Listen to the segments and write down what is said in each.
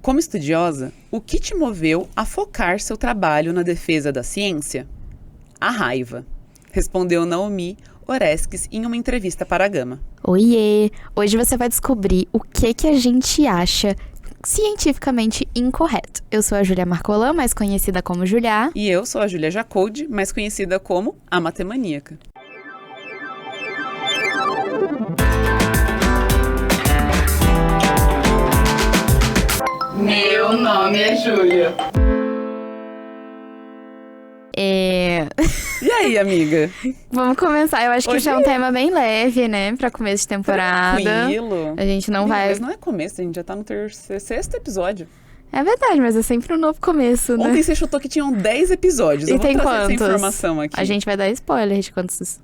Como estudiosa, o que te moveu a focar seu trabalho na defesa da ciência? A raiva, respondeu Naomi Oreskes em uma entrevista para a Gama. Oiê! Hoje você vai descobrir o que a gente acha cientificamente incorreto. Eu sou a Júlia Marcolan, mais conhecida como Julia. E eu sou a Júlia Jacoldi, mais conhecida como a Matemaníaca. Meu nome é Júlia. E aí, amiga? Vamos começar. Eu acho que esse é um tema bem leve, né? Pra começo de temporada. Tranquilo. A gente não vai... Mas não é começo, a gente já tá no sexto episódio. É verdade, mas é sempre um novo começo, né? Ontem você chutou que tinham 10 episódios. Eu vou trazer quantos? essa informação aqui. A gente vai dar spoiler de quantos...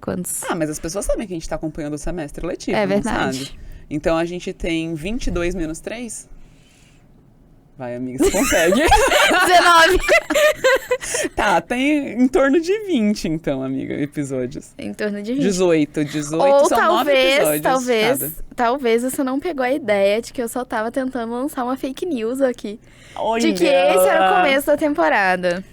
Ah, mas as pessoas sabem que a gente tá acompanhando o semestre letivo, É não verdade. sabe? Então a gente tem 22 menos 3... Vai, amiga, você consegue. 19! Tá, tem em torno de 20, então, amiga, episódios. Em torno de 20. 18 Ou são 9 episódios talvez você não pegou a ideia de que eu só tava tentando lançar uma fake news aqui. Olha. De que esse era o começo da temporada.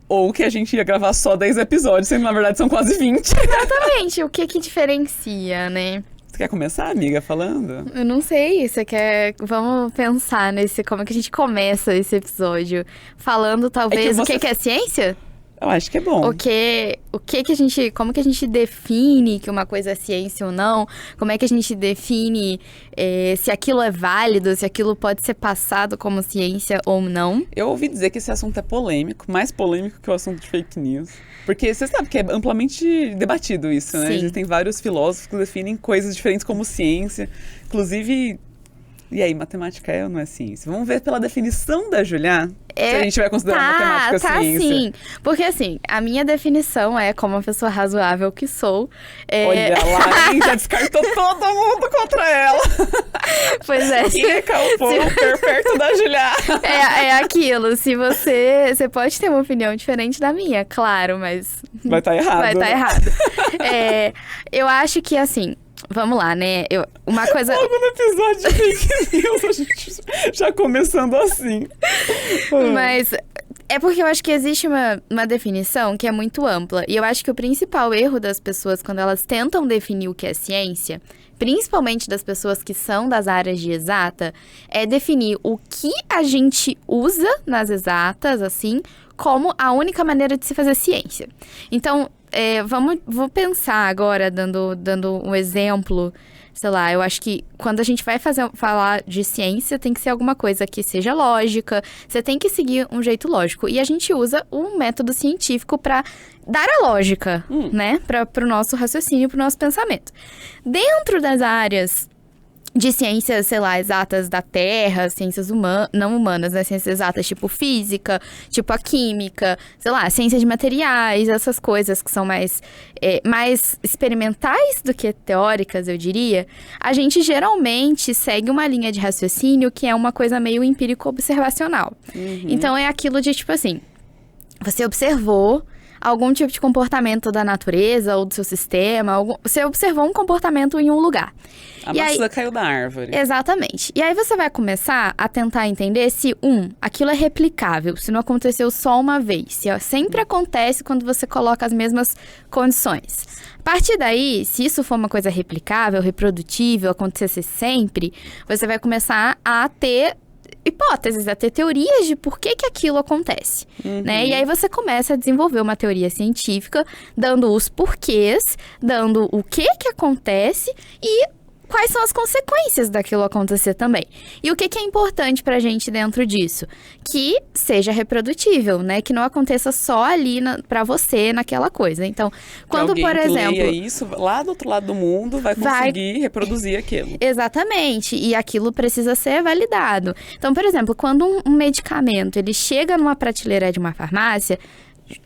Ou que a gente ia gravar só 10 episódios, sendo na verdade são quase 20. Exatamente, o que diferencia, né? Você quer começar, amiga, falando? Eu não sei, você quer... Vamos pensar como é que a gente começa esse episódio. Falando, talvez, o que é ciência? Eu acho que é bom. Como que a gente define que uma coisa é ciência ou não? Como é que a gente define se aquilo é válido, se aquilo pode ser passado como ciência ou não? Eu ouvi dizer que esse assunto é polêmico, mais polêmico que o assunto de fake news. Porque você sabe que é amplamente debatido isso, né? Sim. Existem vários filósofos que definem coisas diferentes como ciência. Inclusive, e aí, matemática é ou não é ciência? Vamos ver pela definição da Julia, se a gente vai considerar matemática ciência. Sim. Porque assim, a minha definição é, como uma pessoa razoável que sou... Olha lá, hein? Já descartou todo mundo contra ela. Pois é. Quem é perto da Julia? É aquilo, se você pode ter uma opinião diferente da minha, claro, mas... Vai estar errado. Vai estar errado. Eu acho que, assim... Vamos lá, né? Uma coisa... Logo no episódio de fake news, a gente já começando assim. Mas é porque eu acho que existe uma definição que é muito ampla. E eu acho que o principal erro das pessoas quando elas tentam definir o que é ciência, principalmente das pessoas que são das áreas de exata, é definir o que a gente usa nas exatas, assim, como a única maneira de se fazer ciência. Então... vou pensar agora, dando um exemplo, sei lá, eu acho que quando a gente vai falar de ciência, tem que ser alguma coisa que seja lógica, você tem que seguir um jeito lógico. E a gente usa o método científico para dar a lógica, né, para o nosso raciocínio, para o nosso pensamento. Dentro das áreas de ciências, sei lá, exatas da Terra, ciências não humanas, né? Ciências exatas, tipo física, tipo a química, sei lá, ciência de materiais, essas coisas que são mais experimentais do que teóricas, eu diria. A gente geralmente segue uma linha de raciocínio que é uma coisa meio empírico-observacional. Então, é aquilo de, tipo assim, você observou algum tipo de comportamento da natureza ou do seu sistema, você observou um comportamento em um lugar. A maçã caiu da árvore. Exatamente. E aí você vai começar a tentar entender se, aquilo é replicável, se não aconteceu só uma vez, se sempre acontece quando você coloca as mesmas condições. A partir daí, se isso for uma coisa replicável, reprodutível, acontecesse sempre, você vai começar a ter hipóteses, a ter teorias de por que aquilo acontece, né? E aí você começa a desenvolver uma teoria científica, dando os porquês, dando o que acontece e quais são as consequências daquilo acontecer também. E o que é importante pra gente dentro disso? Que seja reprodutível, né? Que não aconteça só ali pra você, naquela coisa. Então, quando, alguém por exemplo... leia isso, lá do outro lado do mundo, vai conseguir reproduzir aquilo. Exatamente. E aquilo precisa ser validado. Então, por exemplo, quando um medicamento, ele chega numa prateleira de uma farmácia...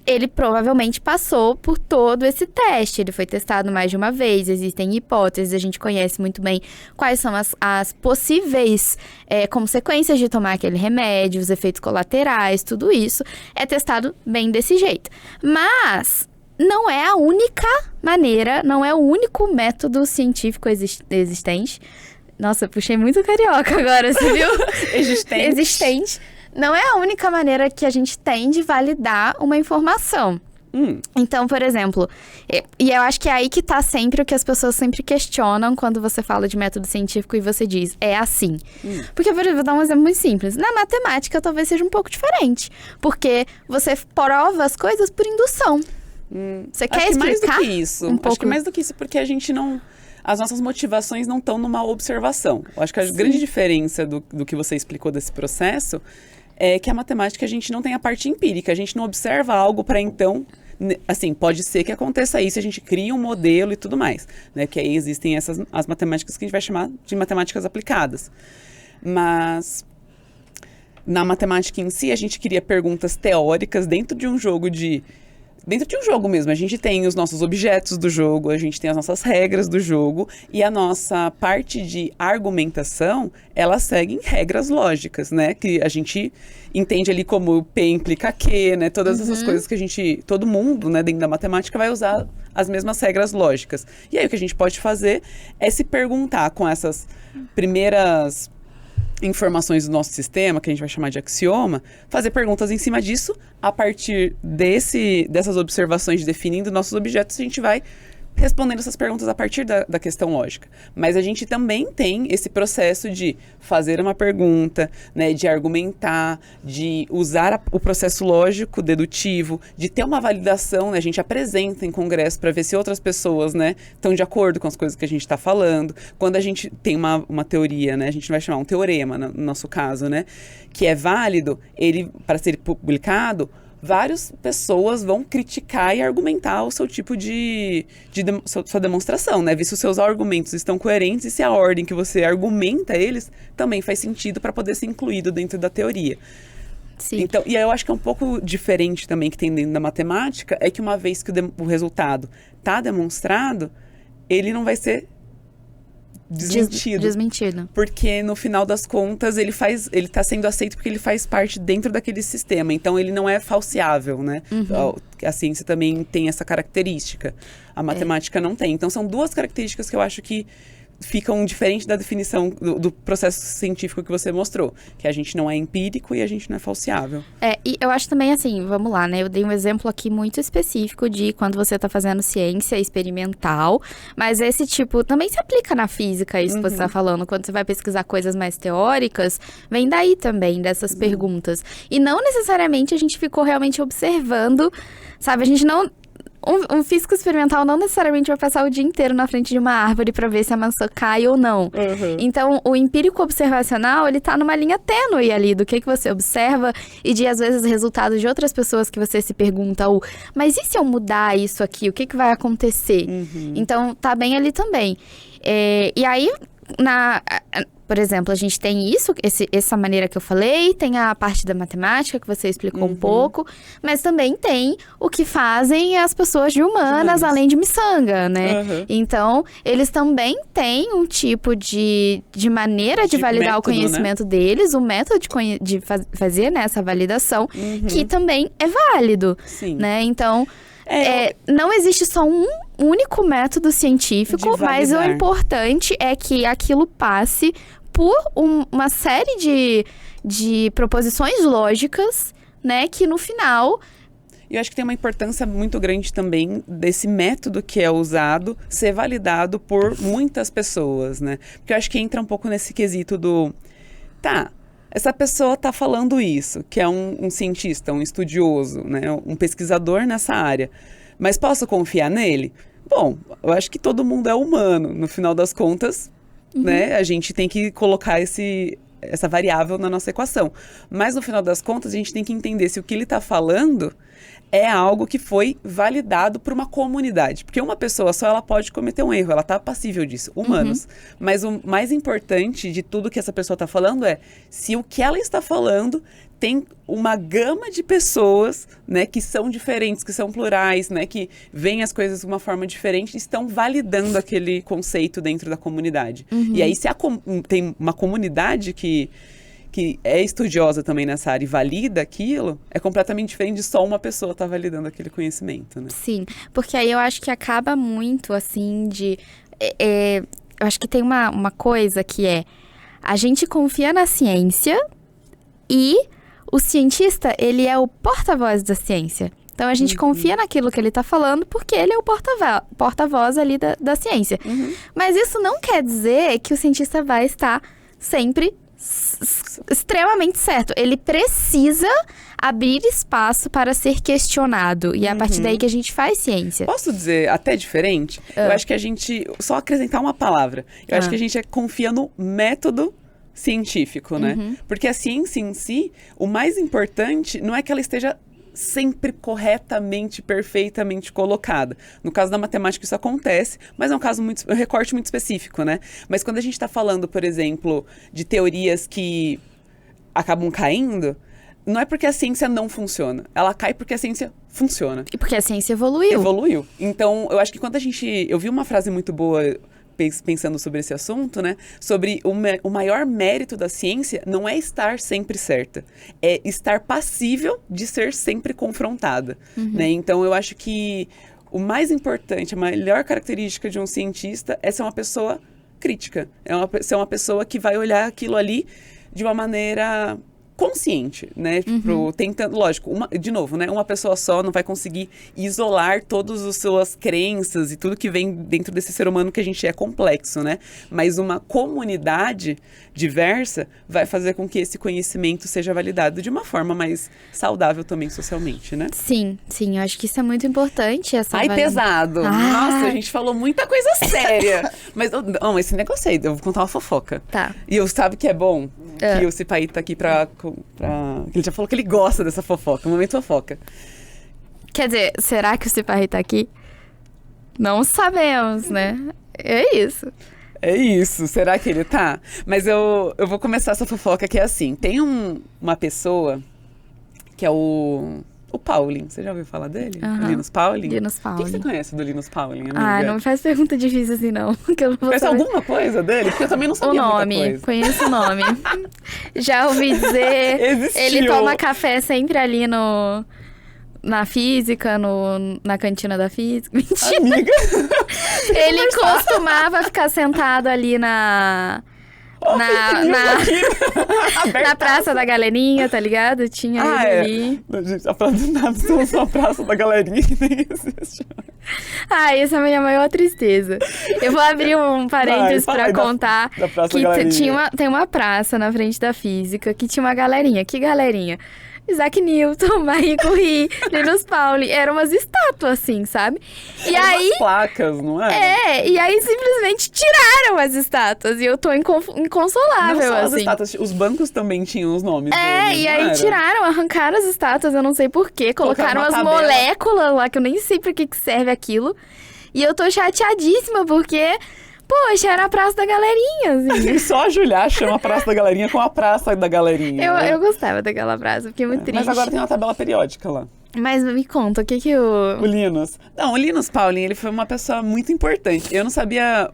Ele provavelmente passou por todo esse teste, ele foi testado mais de uma vez, existem hipóteses, a gente conhece muito bem quais são as possíveis consequências de tomar aquele remédio, os efeitos colaterais, tudo isso é testado bem desse jeito. Mas não é a única maneira, não é o único método científico existente Nossa, puxei muito carioca agora, você viu? Existente. Não é a única maneira que a gente tem de validar uma informação. Então, por exemplo, e eu acho que é aí que tá sempre o que as pessoas sempre questionam quando você fala de método científico e você diz, é assim. Porque, por exemplo, vou dar um exemplo muito simples. Na matemática, talvez seja um pouco diferente. Porque você prova as coisas por indução. Você quer explicar mais do que isso. um pouco? Acho que mais do que isso, porque a gente não... As nossas motivações não estão numa observação. Eu acho que a grande diferença do que você explicou desse processo é que a matemática a gente não tem a parte empírica. A gente não observa algo para então... Assim, pode ser que aconteça isso, a gente cria um modelo e tudo mais, né? Que aí existem as matemáticas que a gente vai chamar de matemáticas aplicadas. Mas na matemática em si, a gente cria perguntas teóricas dentro de um jogo mesmo. A gente tem os nossos objetos do jogo, a gente tem as nossas regras do jogo e a nossa parte de argumentação, ela segue regras lógicas, né? Que a gente entende ali como P implica Q, né? Todas essas coisas que todo mundo, né, dentro da matemática vai usar as mesmas regras lógicas. E aí o que a gente pode fazer é se perguntar com essas primeiras informações do nosso sistema, que a gente vai chamar de axioma, fazer perguntas em cima disso, a partir dessas observações, definindo nossos objetos, a gente vai respondendo essas perguntas a partir da questão lógica. Mas a gente também tem esse processo de fazer uma pergunta, né, de argumentar, de usar o processo lógico dedutivo, de ter uma validação, né, a gente apresenta em congresso para ver se outras pessoas, né, estão de acordo com as coisas que a gente está falando. Quando a gente tem uma teoria, né, a gente vai chamar um teorema, no nosso caso, né, que é válido, ele, para ser publicado, várias pessoas vão criticar e argumentar o seu tipo sua demonstração, né? Ver se os seus argumentos estão coerentes e se a ordem que você argumenta eles também faz sentido para poder ser incluído dentro da teoria. Sim. Então, e aí eu acho que é um pouco diferente também que tem dentro da matemática, é que uma vez que o resultado está demonstrado, ele não vai ser desmentido. Porque no final das contas ele está sendo aceito porque ele faz parte dentro daquele sistema. Então ele não é falseável, né? A ciência também tem essa característica. A matemática não tem. Então são duas características que eu acho que ficam diferentes da definição do processo científico que você mostrou. Que a gente não é empírico e a gente não é falseável. E eu acho também assim, vamos lá, né? Eu dei um exemplo aqui muito específico de quando você está fazendo ciência experimental, mas esse tipo também se aplica na física, isso que você está falando. Quando você vai pesquisar coisas mais teóricas, vem daí também, dessas perguntas. E não necessariamente a gente ficou realmente observando, sabe? A gente não... Um físico experimental não necessariamente vai passar o dia inteiro na frente de uma árvore para ver se a maçã cai ou não. Então, o empírico observacional, ele tá numa linha tênue ali do que você observa e de, às vezes, resultados de outras pessoas que você se pergunta, mas e se eu mudar isso aqui? O que vai acontecer? Então, tá bem ali também. E aí, por exemplo, a gente tem essa maneira que eu falei, tem a parte da matemática que você explicou um pouco, mas também tem o que fazem as pessoas de humanas, além de miçanga, né? Então, eles também têm um tipo de maneira de validar método, o conhecimento, né, deles, o método de fazer, né, essa validação, que também é válido, né? Então... não existe só um único método científico, mas o importante é que aquilo passe por uma série de proposições lógicas, né, que no final... Eu acho que tem uma importância muito grande também desse método que é usado ser validado por muitas pessoas, né? Porque eu acho que entra um pouco nesse quesito do... Essa pessoa está falando isso, que é um cientista, um estudioso, né, um pesquisador nessa área. Mas posso confiar nele? Bom, eu acho que todo mundo é humano. No final das contas, né, a gente tem que colocar essa variável na nossa equação. Mas no final das contas, a gente tem que entender se o que ele está falando é algo que foi validado por uma comunidade. Porque uma pessoa só, ela pode cometer um erro, ela está passível disso, humanos. Mas o mais importante de tudo que essa pessoa está falando é se o que ela está falando tem uma gama de pessoas, né, que são diferentes, que são plurais, né, que veem as coisas de uma forma diferente e estão validando aquele conceito dentro da comunidade. E aí, se tem uma comunidade que é estudiosa também nessa área e valida aquilo, é completamente diferente de só uma pessoa estar validando aquele conhecimento, né? Sim, porque aí eu acho que acaba muito, assim, de... eu acho que tem uma coisa que é... A gente confia na ciência e o cientista, ele é o porta-voz da ciência. Então, a gente confia naquilo que ele tá falando porque ele é o porta-voz ali da ciência. Mas isso não quer dizer que o cientista vai estar sempre extremamente certo. Ele precisa abrir espaço para ser questionado. E é a partir daí que a gente faz ciência. Posso dizer até diferente? Eu acho que a gente... Só acrescentar uma palavra. Eu acho que a gente confia no método científico, né? Porque a ciência em si, o mais importante não é que ela esteja sempre corretamente, perfeitamente colocada. No caso da matemática isso acontece, mas é um caso um recorte muito específico, né? Mas quando a gente está falando, por exemplo, de teorias que acabam caindo, não é porque a ciência não funciona. Ela cai porque a ciência funciona. E porque a ciência evoluiu. Evoluiu. Então, eu acho que quando a gente... Eu vi uma frase muito boa pensando sobre esse assunto, né? Sobre o maior mérito da ciência não é estar sempre certa. É estar passível de ser sempre confrontada, né? Então, eu acho que o mais importante, a melhor característica de um cientista é ser uma pessoa crítica. Ser uma pessoa que vai olhar aquilo ali de uma maneira consciente, né? Tipo, tentando, lógico, de novo, né? Uma pessoa só não vai conseguir isolar todas as suas crenças e tudo que vem dentro desse ser humano que a gente é complexo, né? Mas uma comunidade diversa vai fazer com que esse conhecimento seja validado de uma forma mais saudável também socialmente, né? Sim, sim, eu acho que isso é muito importante. Ai, pesado! Nossa, a gente falou muita coisa séria. Mas não, esse negócio aí, eu vou contar uma fofoca. Tá. E eu sabe que é bom que o Cipaí tá aqui pra... Ele já falou que ele gosta dessa fofoca, momento fofoca. Quer dizer, será que o Cipaí tá aqui? Não sabemos, né? É isso. É isso, será que ele tá? Mas eu vou começar essa fofoca que é assim. Tem uma pessoa que é o Pauling. Você já ouviu falar dele? O Linus Pauling? Linus O Pauling. que você conhece do Linus Pauling, amiga? Ah, não me faz pergunta difícil assim, não. Que eu não vou Conhece saber. alguma coisa dele? Porque eu também não sabia muita coisa. Conheço o nome. Já ouvi dizer. Existiu. Ele toma café sempre ali na física, na cantina da física. Mentira. Amiga. Ele costumava ficar sentado ali na Praça da Galerinha, tá ligado? Tinha ele ali. Gente, a Praça do Nada somos uma Praça da Galerinha que nem existe. Essa é a minha maior tristeza. Eu vou abrir um parênteses pra contar da Praça que da Galerinha. tem uma praça na frente da física que tinha uma galerinha. Que galerinha? Isaac Newton, Marie Curie, Linus Pauling. Eram umas estátuas, assim, sabe? E aí... umas placas, não é? E aí simplesmente tiraram as estátuas. E eu tô inconsolável, não só assim. as estátuas, os bancos também tinham os nomes deles, E aí tiraram, arrancaram as estátuas, eu não sei porquê. Colocaram uma as tabela. moléculas lá, que eu nem sei pra que serve aquilo. E eu tô chateadíssima, porque... Poxa, era a Praça da Galerinha, assim. Só a Julia chama a Praça da Galerinha com a Praça da Galerinha. Né? Eu gostava daquela praça, fiquei muito triste. Mas agora tem uma tabela periódica lá. Mas me conta, o que o... O Linus. Não, o Linus Pauling, ele foi uma pessoa muito importante. Eu não sabia...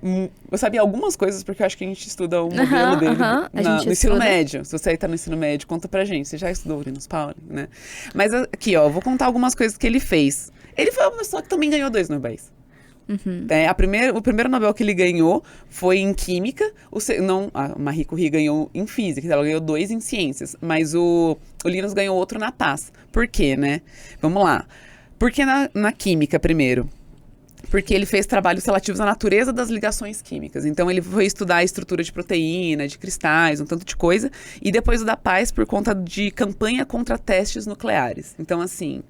Eu sabia algumas coisas, porque eu acho que a gente estuda o modelo dele no ensino médio. Se você aí tá no ensino médio, conta pra gente. Você já estudou o Linus Pauling, né? Mas aqui, ó, eu vou contar algumas coisas que ele fez. Ele foi uma pessoa que também ganhou 2 Nobéis. O primeiro Nobel que ele ganhou foi em Química, a Marie Curie ganhou em Física, ela ganhou 2 em Ciências, mas o Linus ganhou outro na Paz. Por quê, né? Vamos lá. Por que na Química, primeiro? Porque ele fez trabalhos relativos à natureza das ligações químicas. Então, ele foi estudar a estrutura de proteína, de cristais, um tanto de coisa. E depois o da Paz por conta de campanha contra testes nucleares. Então, assim...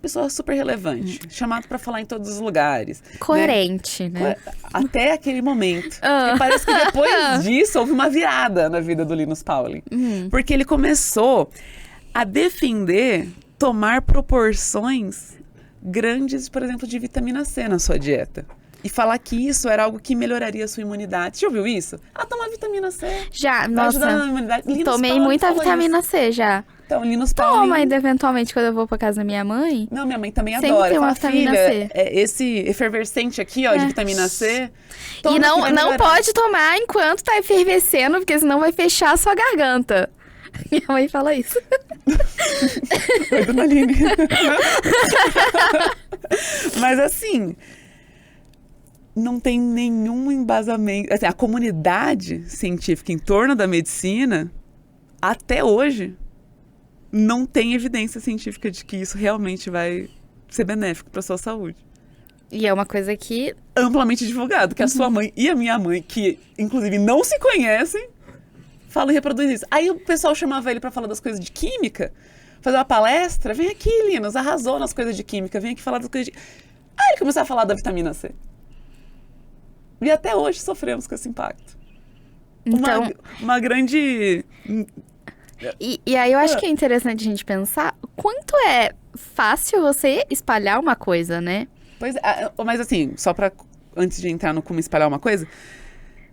pessoa super relevante, chamado pra falar em todos os lugares. Coerente, né? Até aquele momento. E parece que depois disso houve uma virada na vida do Linus Pauling. Porque ele começou a defender tomar proporções grandes, por exemplo, de vitamina C na sua dieta. E falar que isso era algo que melhoraria a sua imunidade. Você já ouviu isso? Tomar vitamina C. Já, vai ajudar na imunidade. Tomei muita vitamina C já. Então, Linus Pauling... Toma, ainda eventualmente, quando eu vou pra casa da minha mãe... Não, minha mãe também sempre adora. Tem uma vitamina C. Esse efervescente aqui, ó, de vitamina C... E não pode tomar enquanto tá efervescendo, porque senão vai fechar a sua garganta. Minha mãe fala isso. Oi, dona Aline. Mas assim... não tem nenhum embasamento. Assim, a comunidade científica em torno da medicina, até hoje, não tem evidência científica de que isso realmente vai ser benéfico para sua saúde. E é uma coisa que... amplamente divulgado, que a sua mãe e a minha mãe, que inclusive não se conhecem, falam e reproduzem isso. Aí o pessoal chamava ele para falar das coisas de química, fazer uma palestra. Vem aqui, Linus, arrasou nas coisas de química, vem aqui falar das coisas de... Aí ele começou a falar da vitamina C. E até hoje sofremos com esse impacto. Então... uma grande... E aí eu acho que é interessante a gente pensar quanto é fácil você espalhar uma coisa, né? Pois é, mas assim, só pra... antes de entrar no como espalhar uma coisa...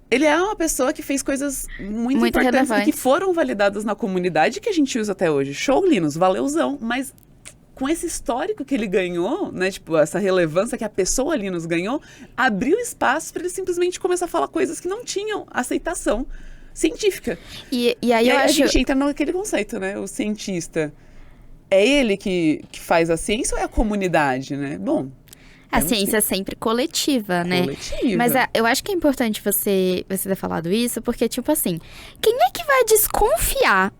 Ele é uma pessoa que fez coisas muito importantes relevantes. e que foram validadas na comunidade que a gente usa até hoje. Show, Linus, valeuzão. Mas com esse histórico que ele ganhou, né? Tipo, essa relevância que a pessoa Linus ganhou, abriu espaço para ele simplesmente começar a falar coisas que não tinham aceitação científica. E aí eu a acho... gente entra naquele conceito, né? O cientista, é ele que faz a ciência ou é a comunidade, né? Bom... A ciência é sempre coletiva, né? Coletiva. Mas eu acho que é importante você ter falado isso, porque, tipo assim, quem é que vai desconfiar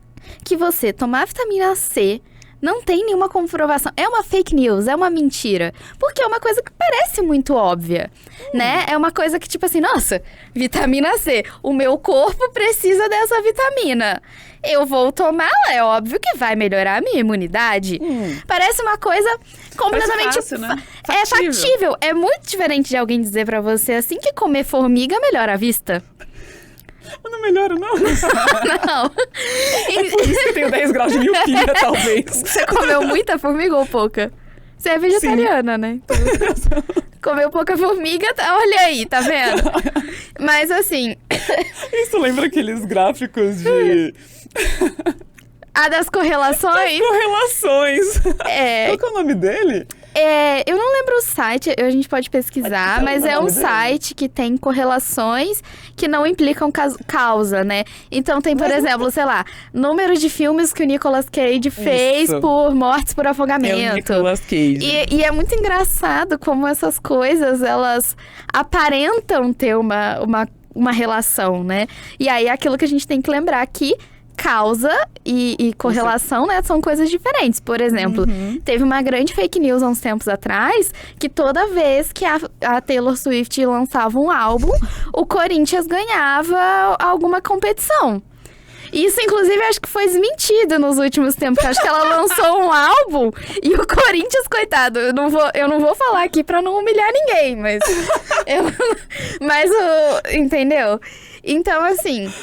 que você tomar vitamina C não tem nenhuma comprovação? É uma fake news, é uma mentira. Porque é uma coisa que parece muito óbvia, né? É uma coisa que, tipo assim, nossa, vitamina C, o meu corpo precisa dessa vitamina. Eu vou tomá-la, é óbvio que vai melhorar a minha imunidade. Parece uma coisa completamente... fácil, né? É factível. É muito diferente de alguém dizer pra você assim que comer formiga melhora a vista. Eu não melhoro, não. Não. Por isso que eu tenho 10 graus de miopia, talvez. Você comeu muita formiga ou pouca? Você é vegetariana, né? Comeu pouca formiga, olha aí, tá vendo? Mas assim... Isso lembra aqueles gráficos de... das correlações? Correlações. Qual que é o nome dele? Eu não lembro o site, a gente pode pesquisar, mas é um site que tem correlações que não implicam causa, né? Então tem, por exemplo, sei lá, número de filmes que o Nicolas Cage fez por mortes por afogamento. É o Nicolas Cage. E é muito engraçado como essas coisas, elas aparentam ter uma relação, né? E aí é aquilo que a gente tem que lembrar que causa e correlação, né, são coisas diferentes. Por exemplo, teve uma grande fake news há uns tempos atrás que toda vez que a Taylor Swift lançava um álbum, o Corinthians ganhava alguma competição. Isso, inclusive, acho que foi desmentido nos últimos tempos. Acho que ela lançou um álbum e o Corinthians, coitado, eu não vou falar aqui pra não humilhar ninguém, mas... entendeu? Então, assim...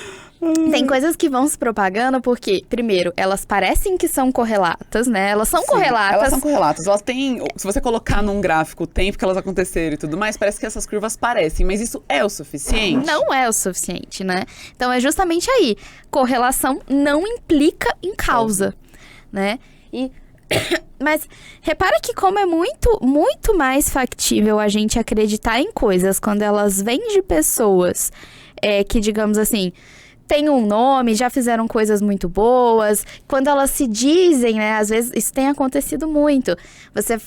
Tem coisas que vão se propagando porque, primeiro, elas parecem que são correlatas, né? Elas são correlatas. Elas são correlatas. Elas têm... Se você colocar num gráfico o tempo que elas aconteceram e tudo mais, parece que essas curvas parecem. Mas isso é o suficiente? Não é o suficiente, né? Então, é justamente aí. Correlação não implica em causa, né? Mas repara que como é muito, muito mais factível a gente acreditar em coisas quando elas vêm de pessoas que, digamos assim... tem um nome, já fizeram coisas muito boas. Quando elas se dizem, né? Às vezes isso tem acontecido muito.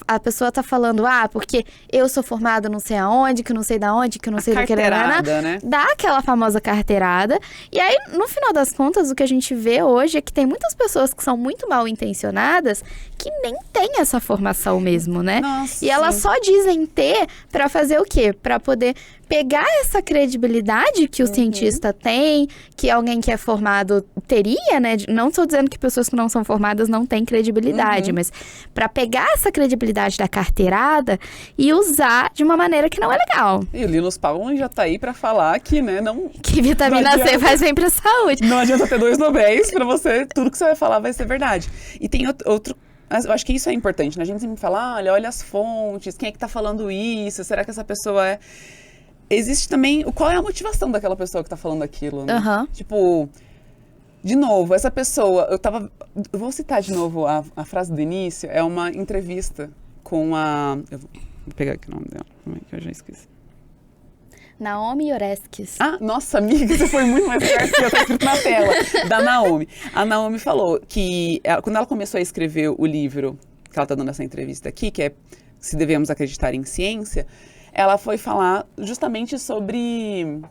A pessoa tá falando, porque eu sou formada não sei aonde, que não sei da onde, que não sei do que era, né? Dá aquela famosa carteirada. E aí, no final das contas, o que a gente vê hoje é que tem muitas pessoas que são muito mal intencionadas que nem têm essa formação mesmo, né? Nossa. E elas só dizem ter pra fazer o quê? Pra poder pegar essa credibilidade que o cientista tem, que alguém que é formado teria, né? Não estou dizendo que pessoas que não são formadas não têm credibilidade, mas para pegar essa credibilidade da carteirada e usar de uma maneira que não é legal. E o Linus Pauling já tá aí para falar que, né, não... Que vitamina C faz bem pra saúde. Não adianta ter 2 Nobéis para você, tudo que você vai falar vai ser verdade. E tem outro... Eu acho que isso é importante, né? A gente sempre fala, olha as fontes, quem é que tá falando isso? Será que essa pessoa é... Existe também qual é a motivação daquela pessoa que tá falando aquilo, né? Tipo, de novo, essa pessoa... Eu vou citar de novo a frase do início. É uma entrevista com a... Eu vou pegar aqui o nome dela. Como é que eu já esqueci? Naomi Oreskes. Nossa, amiga, você foi muito mais perto que eu, tá escrito na tela. Da Naomi. A Naomi falou que quando ela começou a escrever o livro, que ela tá dando essa entrevista aqui, que é Se Devemos Acreditar em Ciência... ela foi falar justamente sobre...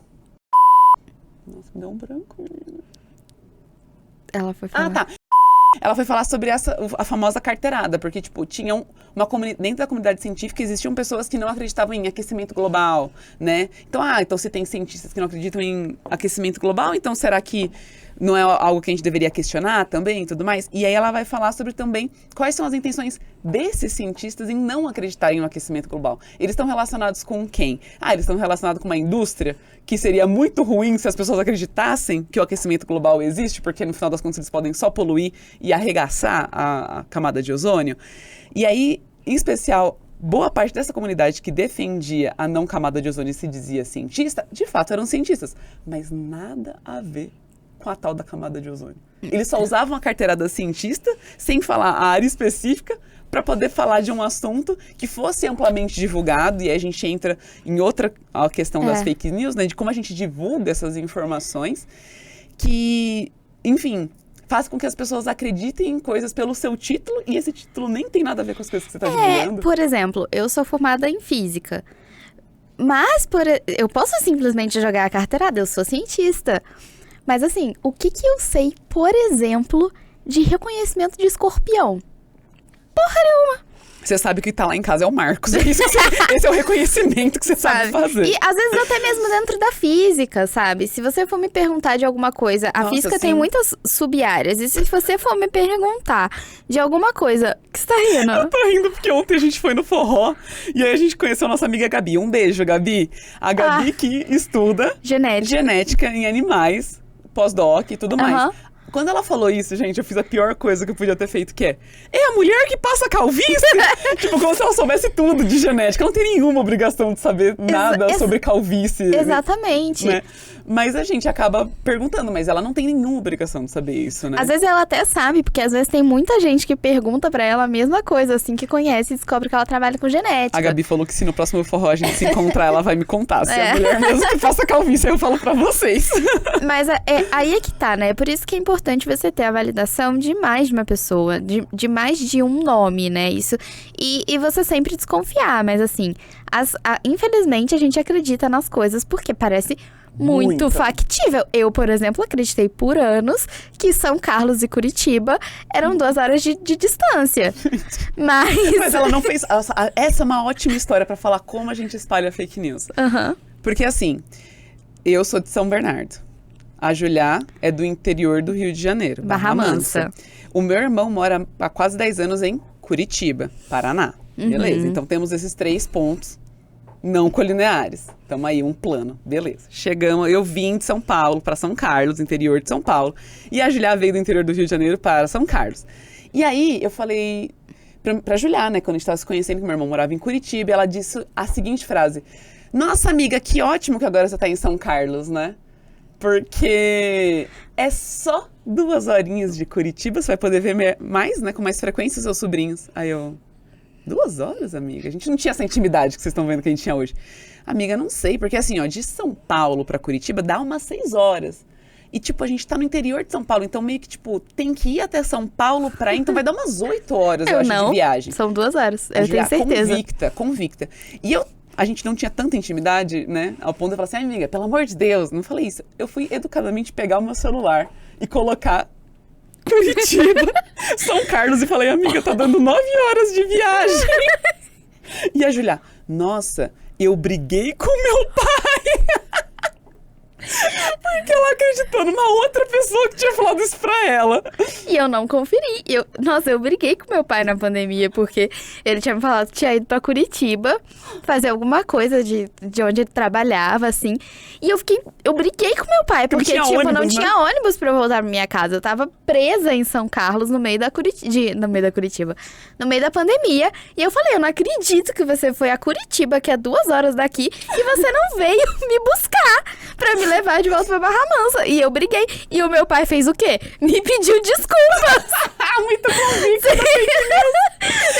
Nossa, me deu um branco. Ela foi falar... Ah, tá. Ela foi falar sobre a famosa carteirada, porque, tipo, tinham dentro da comunidade científica existiam pessoas que não acreditavam em aquecimento global, né? Então se tem cientistas que não acreditam em aquecimento global, então será que não é algo que a gente deveria questionar também e tudo mais? E aí ela vai falar sobre também quais são as intenções desses cientistas em não acreditarem no aquecimento global. Eles estão relacionados com quem? Eles estão relacionados com uma indústria que seria muito ruim se as pessoas acreditassem que o aquecimento global existe, porque no final das contas eles podem só poluir e arregaçar a camada de ozônio. E aí, em especial, boa parte dessa comunidade que defendia a não camada de ozônio e se dizia cientista, de fato eram cientistas, mas nada a ver com a tal da camada de ozônio. Eles só usavam a carteirada cientista, sem falar a área específica, para poder falar de um assunto que fosse amplamente divulgado, e aí a gente entra em outra questão das fake news, né, de como a gente divulga essas informações, que, enfim, faz com que as pessoas acreditem em coisas pelo seu título, e esse título nem tem nada a ver com as coisas que você está divulgando. Por exemplo, eu sou formada em física, mas eu posso simplesmente jogar a carteirada, eu sou cientista. Mas assim, o que eu sei, por exemplo, de reconhecimento de escorpião? Porra nenhuma. Você sabe que o que tá lá em casa é o Marcos. Esse é o reconhecimento que você sabe fazer. E às vezes até mesmo dentro da física, sabe? Se você for me perguntar de alguma coisa, a física tem muitas sub-áreas. E se você for me perguntar de alguma coisa... O que você tá rindo? Eu tô rindo porque ontem a gente foi no forró e aí a gente conheceu a nossa amiga Gabi. Um beijo, Gabi. A Gabi que estuda genética em animais, pós-doc e tudo mais. Quando ela falou isso, gente, eu fiz a pior coisa que eu podia ter feito, que é a mulher que passa calvície? Tipo, como se ela soubesse tudo de genética. Ela não tem nenhuma obrigação de saber nada sobre calvície. Exatamente. Né? Mas a gente acaba perguntando, mas ela não tem nenhuma obrigação de saber isso, né? Às vezes ela até sabe, porque às vezes tem muita gente que pergunta pra ela a mesma coisa, assim, que conhece e descobre que ela trabalha com genética. A Gabi falou que se no próximo forró a gente se encontrar, ela vai me contar. Se é a mulher mesmo que passa calvície, eu falo pra vocês. Mas aí é que tá, né? Por isso que é importante você ter a validação de mais de uma pessoa, de mais de um nome, né? Isso. E você sempre desconfiar, mas assim, infelizmente a gente acredita nas coisas porque parece muito factível. Eu, por exemplo, acreditei por anos que São Carlos e Curitiba eram 2 horas de distância. Mas ela não fez... Essa é uma ótima história pra falar como a gente espalha fake news. Porque assim, eu sou de São Bernardo. A Julia é do interior do Rio de Janeiro, Barra Mansa. O meu irmão mora há quase 10 anos em Curitiba, Paraná. Beleza, então temos esses 3 pontos não colineares. Tamo aí, um plano. Beleza. Chegamos, eu vim de São Paulo para São Carlos, interior de São Paulo. E a Julia veio do interior do Rio de Janeiro para São Carlos. E aí, eu falei pra Julia, né, quando a gente tava se conhecendo, que meu irmão morava em Curitiba, ela disse a seguinte frase: nossa, amiga, que ótimo que agora você tá em São Carlos, né? Porque é só 2 horinhas de Curitiba, você vai poder ver mais, né, com mais frequência os seus sobrinhos. Aí eu... 2 horas, amiga? A gente não tinha essa intimidade que vocês estão vendo que a gente tinha hoje. Amiga, não sei, porque assim, ó, de São Paulo pra Curitiba dá umas 6 horas. E, tipo, a gente tá no interior de São Paulo, então meio que, tipo, tem que ir até São Paulo pra ir, então vai dar umas 8 horas, eu acho, de viagem. São 2 horas, eu tenho certeza. Convicta. E a gente não tinha tanta intimidade, né, ao ponto de falar assim, amiga, pelo amor de Deus, não falei isso. Eu fui educadamente pegar o meu celular e colocar Curitiba, São Carlos, e falei, amiga, tá dando 9 horas de viagem. E a Julia, nossa, eu briguei com meu pai. Porque ela acreditou numa outra pessoa que tinha falado isso pra ela. E eu não conferi. Eu briguei com meu pai na pandemia, porque ele tinha me falado que tinha ido pra Curitiba fazer alguma coisa de onde ele trabalhava, assim. E eu briguei com meu pai, porque, não tinha ônibus pra eu voltar pra minha casa. Eu tava presa em São Carlos no meio da Curitiba. No meio da pandemia. E eu falei, eu não acredito que você foi a Curitiba, que é 2 horas daqui, e você não veio me buscar pra me levar de volta pra Barra Mansa. E eu briguei. E o meu pai fez o quê? Me pediu desculpas. Muito convicto.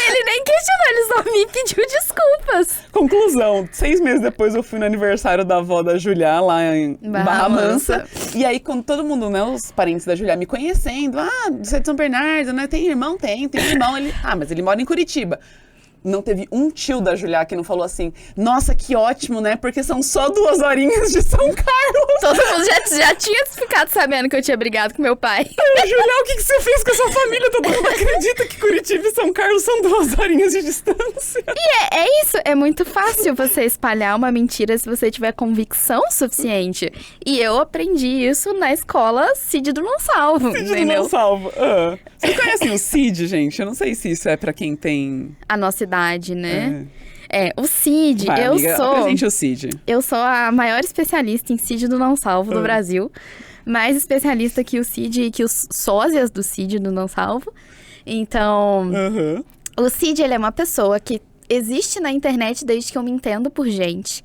Ele nem questionou, ele só me pediu desculpas. Conclusão, 6 meses depois eu fui no aniversário da avó da Julia, lá em Barra Mansa. E aí, quando todo mundo, né, os parentes da Julia me conhecendo, você é de São Bernardo, né? Tem irmão? Tem irmão. Mas ele mora em Curitiba. não teve um tio da Julia que não falou assim, nossa, que ótimo, né? Porque são só 2 horinhas de São Carlos. Todo mundo já tinha ficado sabendo que eu tinha brigado com meu pai. Julia, o que você fez com a sua família? Todo mundo acredita que Curitiba e São Carlos são 2 horinhas de distância. E é isso, é muito fácil você espalhar uma mentira se você tiver convicção suficiente. E eu aprendi isso na escola Cid do Não Salvo. Cid do Não Salvo. Vocês conhecem o Cid, gente? Eu não sei se isso é pra quem tem... A nossa idade, né? O Cid, Vai, amiga, apresente o Cid. Eu sou a maior especialista em Cid do Não Salvo do Brasil. Mais especialista que o Cid e que os sósias do Cid do Não Salvo. Então, o Cid, ele é uma pessoa que existe na internet desde que eu me entendo por gente.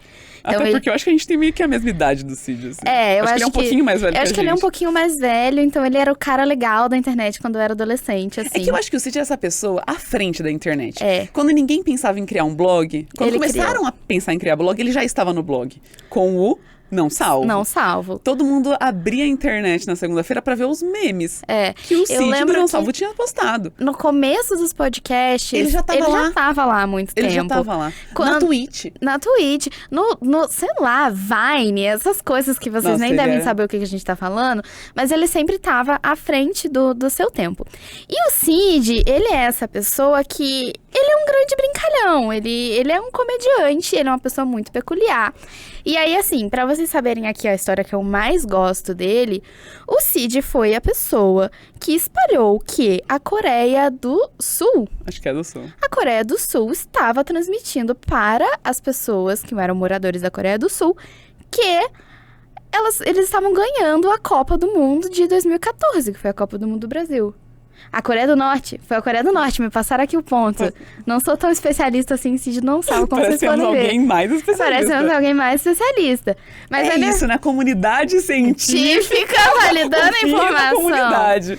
Então, até porque eu acho que a gente tem meio que a mesma idade do Cid, assim. Eu acho que ele é um pouquinho mais velho que a gente. Eu acho que ele é um pouquinho mais velho, então ele era o cara legal da internet quando eu era adolescente, assim. É que eu acho que o Cid é essa pessoa à frente da internet. É. Quando ninguém pensava em criar um blog, quando Ele começaram a pensar em criar blog, ele já estava no blog. Com o Não Salvo. Não Salvo. Todo mundo abria a internet na segunda-feira pra ver os memes que o Cid do Não Salvo tinha postado. No começo dos podcasts, ele já tava lá há muito tempo. Ele já tava lá. Na Twitch. Na Twitch. No, sei lá, Vine, essas coisas que vocês nem devem saber o que a gente tá falando. Mas ele sempre tava à frente do seu tempo. E o Cid, ele é essa pessoa que... Ele é um grande brincalhão. Ele é um comediante, ele é uma pessoa muito peculiar. E aí, assim, pra vocês saberem aqui a história que eu mais gosto dele, o Cid foi a pessoa que espalhou que a Coreia do Sul... Acho que é do Sul. A Coreia do Sul estava transmitindo para as pessoas que eram moradores da Coreia do Sul que eles estavam ganhando a Copa do Mundo de 2014, que foi a Copa do Mundo do Brasil. A Coreia do Norte. Foi a Coreia do Norte. Me passaram aqui o ponto. Não sou tão especialista assim em Cid Não Salvo, como vocês podem ver. Parecemos alguém mais especialista. Parecemos alguém mais especialista. Mas isso, né? Comunidade científica validando a informação. Comunidade.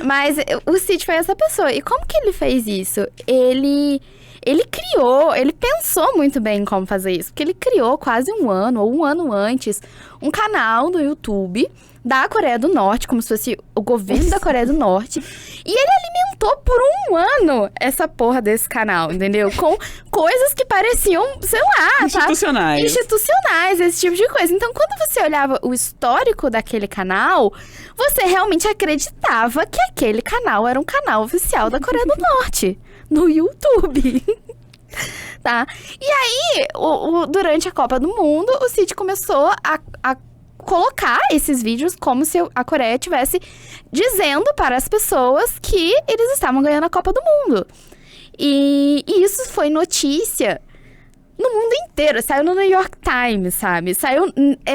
Mas o Cid foi essa pessoa. E como que ele fez isso? Ele pensou muito bem em como fazer isso. Porque ele criou quase um ano, ou um ano antes, um canal no YouTube da Coreia do Norte, como se fosse o governo da Coreia do Norte. E ele alimentou por um ano essa porra desse canal, entendeu? Com coisas que pareciam, sei lá... Institucionais. Institucionais, esse tipo de coisa. Então, quando você olhava o histórico daquele canal, você realmente acreditava que aquele canal era um canal oficial da Coreia do Norte. No YouTube. Tá? E aí, durante a Copa do Mundo, o Cid começou a colocar esses vídeos como se a Coreia estivesse dizendo para as pessoas que eles estavam ganhando a Copa do Mundo. E isso foi notícia no mundo inteiro. Saiu no New York Times, sabe?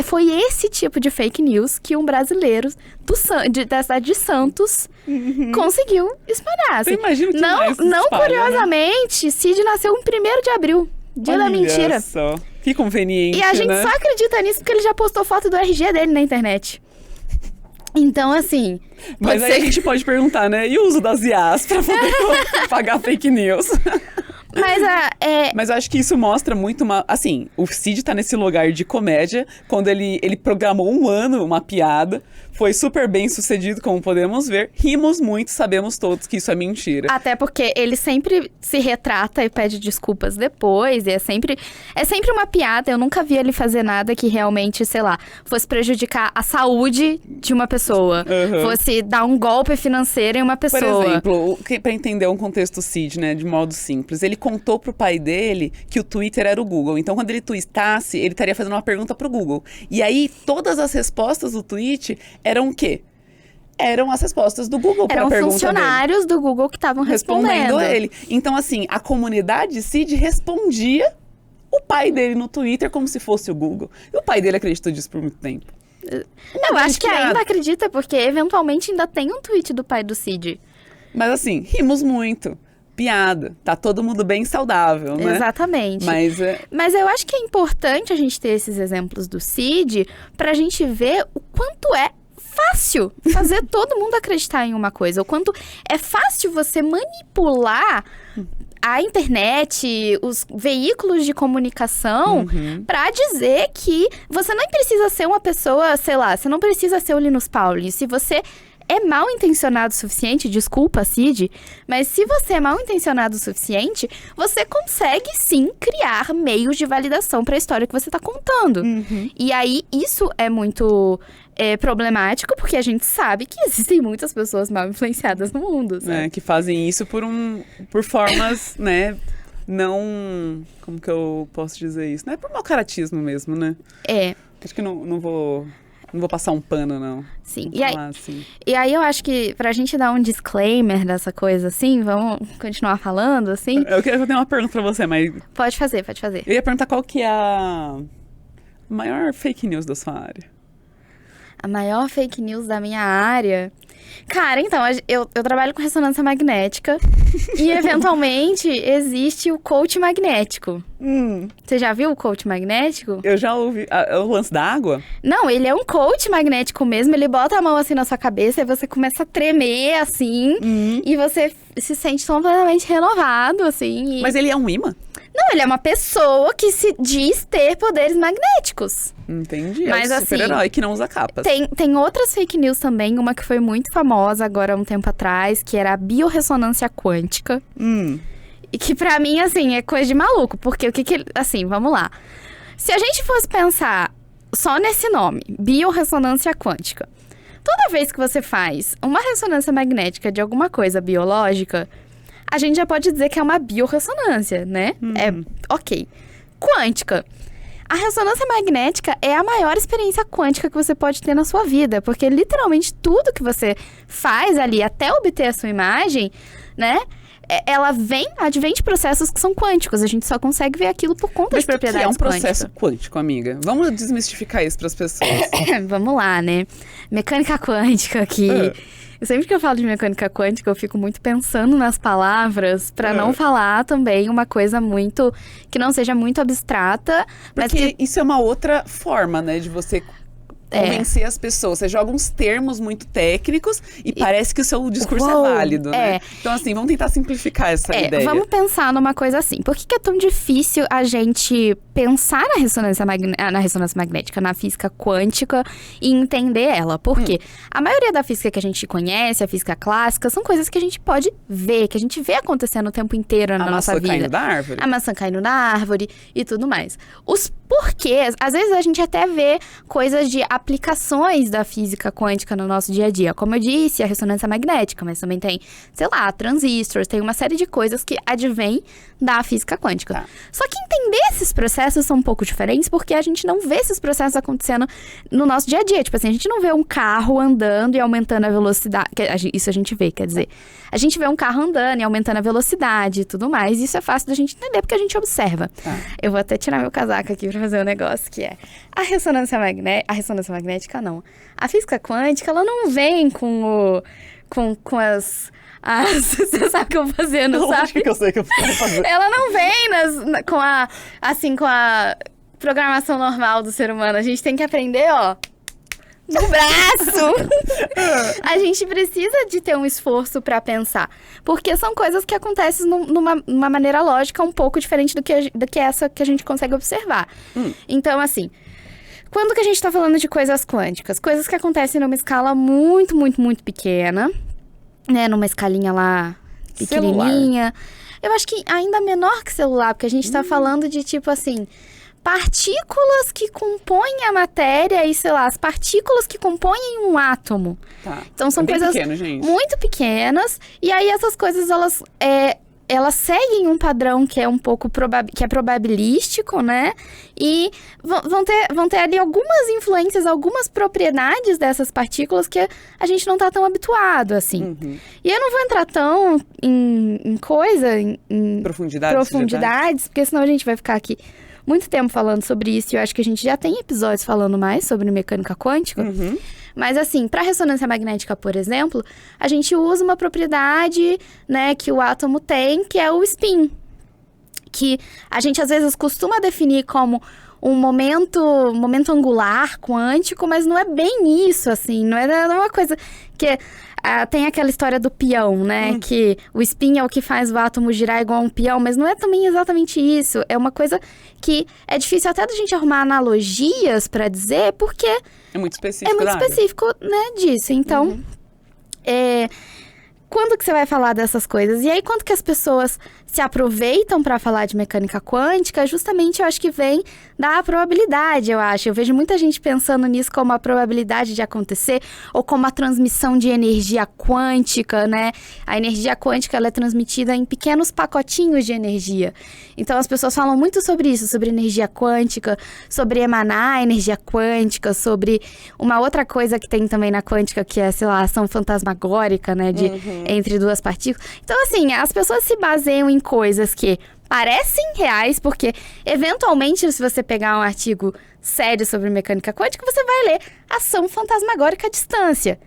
Foi esse tipo de fake news que um brasileiro da cidade de Santos conseguiu espalhar. Assim. Imagina que não curiosamente, né? Cid nasceu em 1º de abril. Dia da mentira. Só. Que conveniente, e a gente só acredita nisso porque ele já postou foto do RG dele na internet. Então, assim... Mas aí a gente pode perguntar, né? E o uso das IAs pra poder pagar fake news? Mas eu acho que isso mostra muito uma... Assim, o Cid tá nesse lugar de comédia, quando ele programou um ano uma piada, foi super bem sucedido, como podemos ver. Rimos muito, sabemos todos que isso é mentira. Até porque ele sempre se retrata e pede desculpas depois, e é sempre uma piada. Eu nunca vi ele fazer nada que realmente, sei lá, fosse prejudicar a saúde de uma pessoa, fosse dar um golpe financeiro em uma pessoa. Por exemplo, pra entender um contexto Cid, né, de modo simples, ele contou pro pai dele que o Twitter era o Google. Então, quando ele tweetasse, ele estaria fazendo uma pergunta pro Google. E aí, todas as respostas do tweet eram o quê? Eram as respostas do Google para a pergunta dele. Eram funcionários do Google que estavam respondendo ele. Então, assim, a comunidade Cid respondia o pai dele no Twitter como se fosse o Google. E o pai dele acreditou disso por muito tempo. Eu acho que ainda acredita, porque eventualmente ainda tem um tweet do pai do Cid. Mas assim, rimos muito. Piada. Tá todo mundo bem saudável, né? Exatamente. Mas eu acho que é importante a gente ter esses exemplos do Cid pra gente ver o quanto é fácil fazer todo mundo acreditar em uma coisa. O quanto é fácil você manipular a internet, os veículos de comunicação, pra dizer que você não precisa ser uma pessoa, sei lá, você não precisa ser o Linus Pauling. Se você é mal intencionado o suficiente, desculpa, Cid, mas se você é mal intencionado o suficiente, você consegue sim criar meios de validação para a história que você está contando. E aí, isso é muito problemático, porque a gente sabe que existem muitas pessoas mal influenciadas no mundo, sabe? Que fazem isso por formas, né, não... Como que eu posso dizer isso? Não é por mau caratismo mesmo, né? Acho que não vou passar um pano, não. Sim. Assim. E aí eu acho que pra gente dar um disclaimer dessa coisa, assim, vamos continuar falando, assim. Eu tenho uma pergunta pra você, mas... Pode fazer. Eu ia perguntar qual que é a maior fake news da sua área. A maior fake news da minha área... Cara, então, eu trabalho com ressonância magnética e, eventualmente, existe o coach magnético. Você já viu o coach magnético? Eu já ouvi. É o lance da água? Não, ele é um coach magnético mesmo. Ele bota a mão assim na sua cabeça e você começa a tremer, assim. E você se sente completamente renovado, assim. Mas ele é um imã? Não, ele é uma pessoa que se diz ter poderes magnéticos. Entendi. Mas, é um super-herói que não usa capas. Tem outras fake news também. Uma que foi muito famosa agora há um tempo atrás, que era a biorressonância quântica. E que pra mim, assim, é coisa de maluco. Porque o que assim, vamos lá. Se a gente fosse pensar só nesse nome, biorressonância quântica. Toda vez que você faz uma ressonância magnética de alguma coisa biológica, a gente já pode dizer que é uma biorressonância, né? Ok. Quântica. A ressonância magnética é a maior experiência quântica que você pode ter na sua vida. Porque literalmente tudo que você faz ali até obter a sua imagem, né? Ela advém de processos que são quânticos. A gente só consegue ver aquilo por conta de propriedades quânticas. Mas o que é um processo quântico, amiga? Vamos desmistificar isso para as pessoas. Vamos lá, né? Mecânica quântica aqui. Sempre que eu falo de mecânica quântica, eu fico muito pensando nas palavras para não falar também uma coisa muito... que não seja muito abstrata. Porque isso é uma outra forma, né, de você... convencer as pessoas. Você joga uns termos muito técnicos e parece que o seu discurso é válido, né? Então, assim, vamos tentar simplificar essa ideia. Vamos pensar numa coisa assim. Por que é tão difícil a gente pensar na ressonância magnética, na física quântica e entender ela? Porque a maioria da física que a gente conhece, a física clássica, são coisas que a gente pode ver, que a gente vê acontecendo o tempo inteiro na nossa vida. A maçã caindo da árvore. A maçã caindo da árvore e tudo mais. Os porquês, às vezes a gente até vê coisas de aplicações da física quântica no nosso dia a dia. Como eu disse, a ressonância magnética, mas também tem, sei lá, transistores, tem uma série de coisas que advêm da física quântica. Só que entender esses processos são um pouco diferentes porque a gente não vê esses processos acontecendo no nosso dia a dia. Tipo assim, a gente não vê um carro andando e aumentando a velocidade. Isso a gente vê, quer dizer, a gente vê um carro andando e aumentando a velocidade e tudo mais. Isso é fácil da gente entender porque a gente observa. Eu vou até tirar meu casaco aqui pra fazer um negócio que é a ressonância magnética não. A física quântica, ela não vem com as... você sabe o que eu vou fazer, não sabe? Acho que eu sei o que eu vou fazer. Ela não vem com a programação normal do ser humano. A gente tem que aprender, ó, no braço. A gente precisa de ter um esforço pra pensar. Porque são coisas que acontecem numa maneira lógica um pouco diferente do que essa que a gente consegue observar. Então, assim... Quando que a gente tá falando de coisas quânticas? Coisas que acontecem numa escala muito, muito, muito pequena, né? Numa escalinha lá pequenininha. Eu acho que ainda menor que celular, porque a gente tá falando de, tipo assim, partículas que compõem a matéria e, sei lá, as partículas que compõem um átomo. Então são coisas pequeno, gente. Muito pequenas. E aí essas coisas, elas seguem um padrão que é um pouco que é probabilístico, né? E vão ter ali algumas influências, algumas propriedades dessas partículas que a gente não tá tão habituado, assim. E eu não vou entrar tão em profundidades, porque senão a gente vai ficar aqui muito tempo falando sobre isso. E eu acho que a gente já tem episódios falando mais sobre mecânica quântica. Mas assim, para ressonância magnética, por exemplo, a gente usa uma propriedade, né, que o átomo tem, que é o spin. Que a gente às vezes costuma definir como um momento angular quântico, mas não é bem isso, assim. Não é uma coisa que... tem aquela história do peão, né? Que o spin é o que faz o átomo girar igual um peão, mas não é também exatamente isso. É uma coisa que é difícil até da gente arrumar analogias para dizer, porque... É muito específico, né, disso. Então, Quando que você vai falar dessas coisas? E aí, quando que as pessoas se aproveitam para falar de mecânica quântica, justamente eu acho que vem da probabilidade, eu acho. Eu vejo muita gente pensando nisso como a probabilidade de acontecer, ou como a transmissão de energia quântica, né? A energia quântica, ela é transmitida em pequenos pacotinhos de energia. Então, as pessoas falam muito sobre isso, sobre energia quântica, sobre emanar energia quântica, sobre uma outra coisa que tem também na quântica, que é, sei lá, a ação fantasmagórica, né? Entre duas partículas. Então, assim, as pessoas se baseiam em coisas que parecem reais, porque, eventualmente, se você pegar um artigo sério sobre mecânica quântica, você vai ler ação fantasmagórica à distância.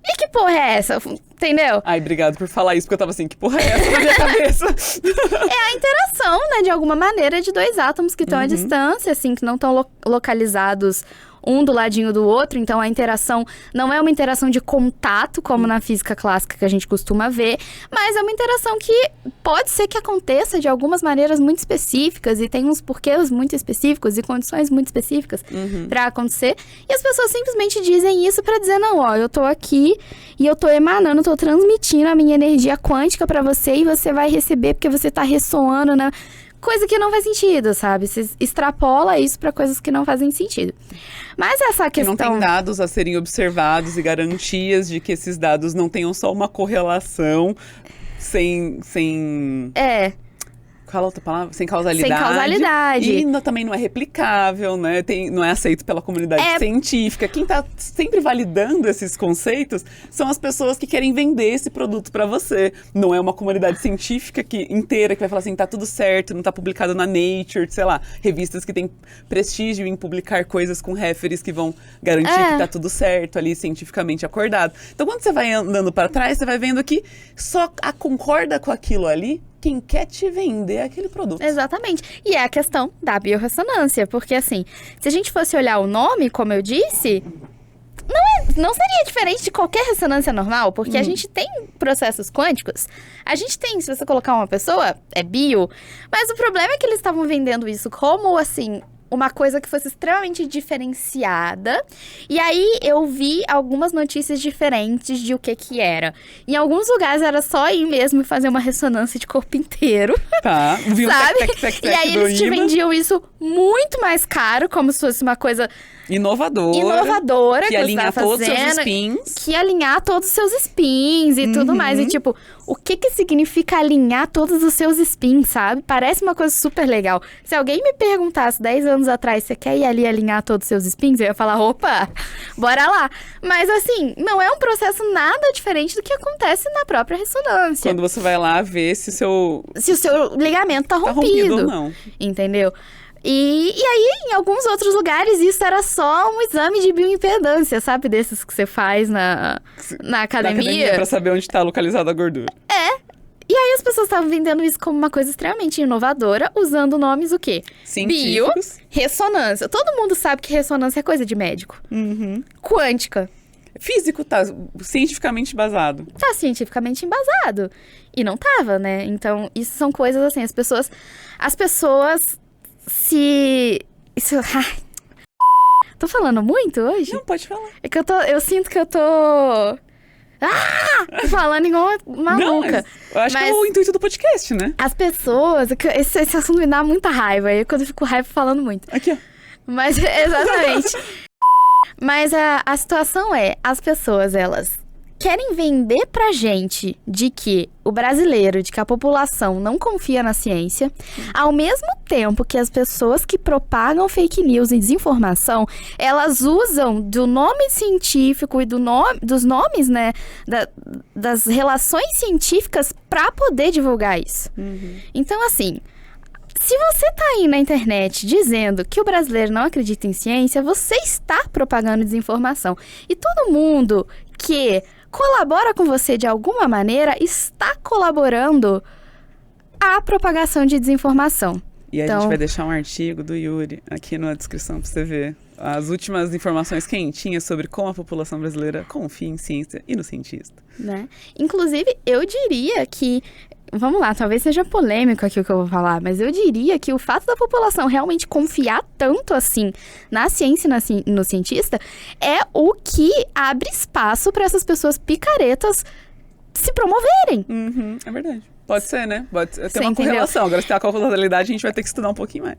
E que porra é essa? Entendeu? Ai, obrigado por falar isso, porque eu tava assim, que porra é essa na minha cabeça? É a interação, né, de alguma maneira, de dois átomos que estão à distância, assim, que não estão localizados um do ladinho do outro. Então, a interação não é uma interação de contato, como na física clássica que a gente costuma ver, mas é uma interação que pode ser que aconteça de algumas maneiras muito específicas e tem uns porquês muito específicos e condições muito específicas pra acontecer. E as pessoas simplesmente dizem isso pra dizer, não, ó, eu tô aqui e eu tô emanando, tô transmitindo a minha energia quântica pra você e você vai receber porque você tá ressoando, né? Coisa que não faz sentido, sabe? Você extrapola isso pra coisas que não fazem sentido. Mas essa questão... E não tem dados a serem observados e garantias de que esses dados não tenham só uma correlação sem... Qual a outra palavra? Sem causalidade. Sem causalidade. E também não é replicável, né? Não é aceito pela comunidade científica. Quem tá sempre validando esses conceitos são as pessoas que querem vender esse produto pra você. Não é uma comunidade científica inteira que vai falar assim, tá tudo certo, não tá publicado na Nature, sei lá, revistas que têm prestígio em publicar coisas com referes que vão garantir que tá tudo certo ali, cientificamente acordado. Então, quando você vai andando pra trás, você vai vendo que só concorda com aquilo ali quem quer te vender aquele produto. Exatamente. E é a questão da biorressonância, porque assim, se a gente fosse olhar o nome, como eu disse, não seria diferente de qualquer ressonância normal, porque a gente tem processos quânticos, a gente tem, se você colocar uma pessoa, é bio, mas o problema é que eles estavam vendendo isso como, assim, uma coisa que fosse extremamente diferenciada. E aí eu vi algumas notícias diferentes de o que era. Em alguns lugares era só ir mesmo e fazer uma ressonância de corpo inteiro. Tá, viu? Sabe? E aí eles te vendiam isso muito mais caro, como se fosse uma coisa inovadora que alinhar todos os seus spins. Que alinhar todos os seus spins e tudo mais. E tipo, o que significa alinhar todos os seus spins, sabe? Parece uma coisa super legal. Se alguém me perguntasse 10 anos atrás, você quer ir ali alinhar todos os seus spins? Eu ia falar, opa, bora lá. Mas assim, não é um processo nada diferente do que acontece na própria ressonância. Quando você vai lá ver se o seu ligamento tá rompido ou não. Entendeu? E aí, em alguns outros lugares, isso era só um exame de bioimpedância, sabe? Desses que você faz na academia. Na academia, pra saber onde tá localizada a gordura. E aí as pessoas estavam vendendo isso como uma coisa extremamente inovadora, usando nomes o quê? Científicos. Ressonância. Todo mundo sabe que ressonância é coisa de médico. Quântica. Físico, tá cientificamente embasado. Tá cientificamente embasado. E não tava, né? Então, isso são coisas assim, as pessoas Tô falando muito hoje? Não, pode falar. É que eu sinto que eu tô... falando igual uma maluca. Eu acho que é o intuito do podcast, né? As pessoas... Esse assunto me dá muita raiva. Aí quando eu fico com raiva falando muito. Aqui, ó. Mas, exatamente. Mas a situação é... As pessoas, elas querem vender pra gente de que o brasileiro, de que a população não confia na ciência, ao mesmo tempo que as pessoas que propagam fake news e desinformação, elas usam do nome científico e dos nomes, né, das relações científicas pra poder divulgar isso. Então, assim... Se você tá aí na internet dizendo que o brasileiro não acredita em ciência, você está propagando desinformação. E todo mundo que colabora com você de alguma maneira está colaborando à propagação de desinformação. E a gente vai deixar um artigo do Yuri aqui na descrição pra você ver as últimas informações quentinhas sobre como a população brasileira confia em ciência e no cientista. Né? Inclusive, eu diria que vamos lá, talvez seja polêmico aqui o que eu vou falar, mas eu diria que o fato da população realmente confiar tanto assim na ciência e no cientista é o que abre espaço para essas pessoas picaretas se promoverem. Uhum, é verdade. Pode ser, né? Pode ter Você uma entendeu? correlação. Agora, se tem a causalidade, a gente vai ter que estudar um pouquinho mais.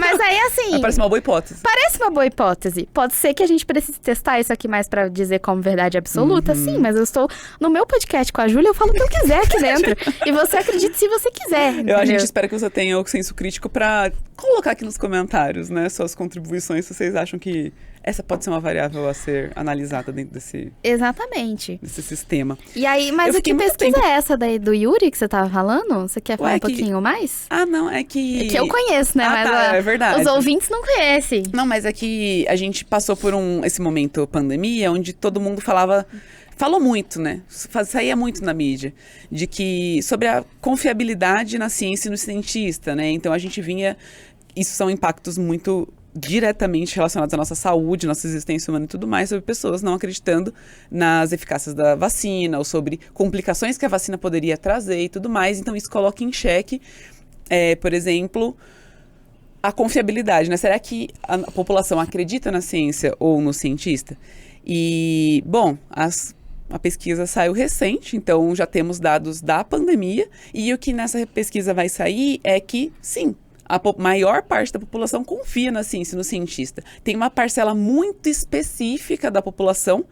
Mas aí assim... Parece uma boa hipótese. Parece uma boa hipótese. Pode ser que a gente precise testar isso aqui mais pra dizer como verdade absoluta, sim, mas eu estou no meu podcast com a Júlia, eu falo o que eu quiser aqui dentro. E você acredita se você quiser. A gente espera que você tenha o senso crítico pra colocar aqui nos comentários, né, suas contribuições, se vocês acham que essa pode ser uma variável a ser analisada dentro Exatamente. desse sistema. E aí, mas o que pesquisa é essa daí do Yuri que você tava falando? Você quer falar um pouquinho mais? Ah, não, é que... É que eu conheço, né? Mas é verdade. Os ouvintes não conhecem. Não, mas é que a gente passou por esse momento pandemia, onde todo mundo falou muito, né? Saía muito na mídia, de que sobre a confiabilidade na ciência e no cientista, né? Então a gente vinha... Isso são impactos muito diretamente relacionados à nossa saúde, nossa existência humana e tudo mais, sobre pessoas não acreditando nas eficácias da vacina, ou sobre complicações que a vacina poderia trazer e tudo mais. Então isso coloca em xeque, por exemplo, a confiabilidade, né? Será que a população acredita na ciência ou no cientista? E, bom, a pesquisa saiu recente, então já temos dados da pandemia, e o que nessa pesquisa vai sair é que, sim, a maior parte da população confia na ciência e no cientista. Tem uma parcela muito específica da população,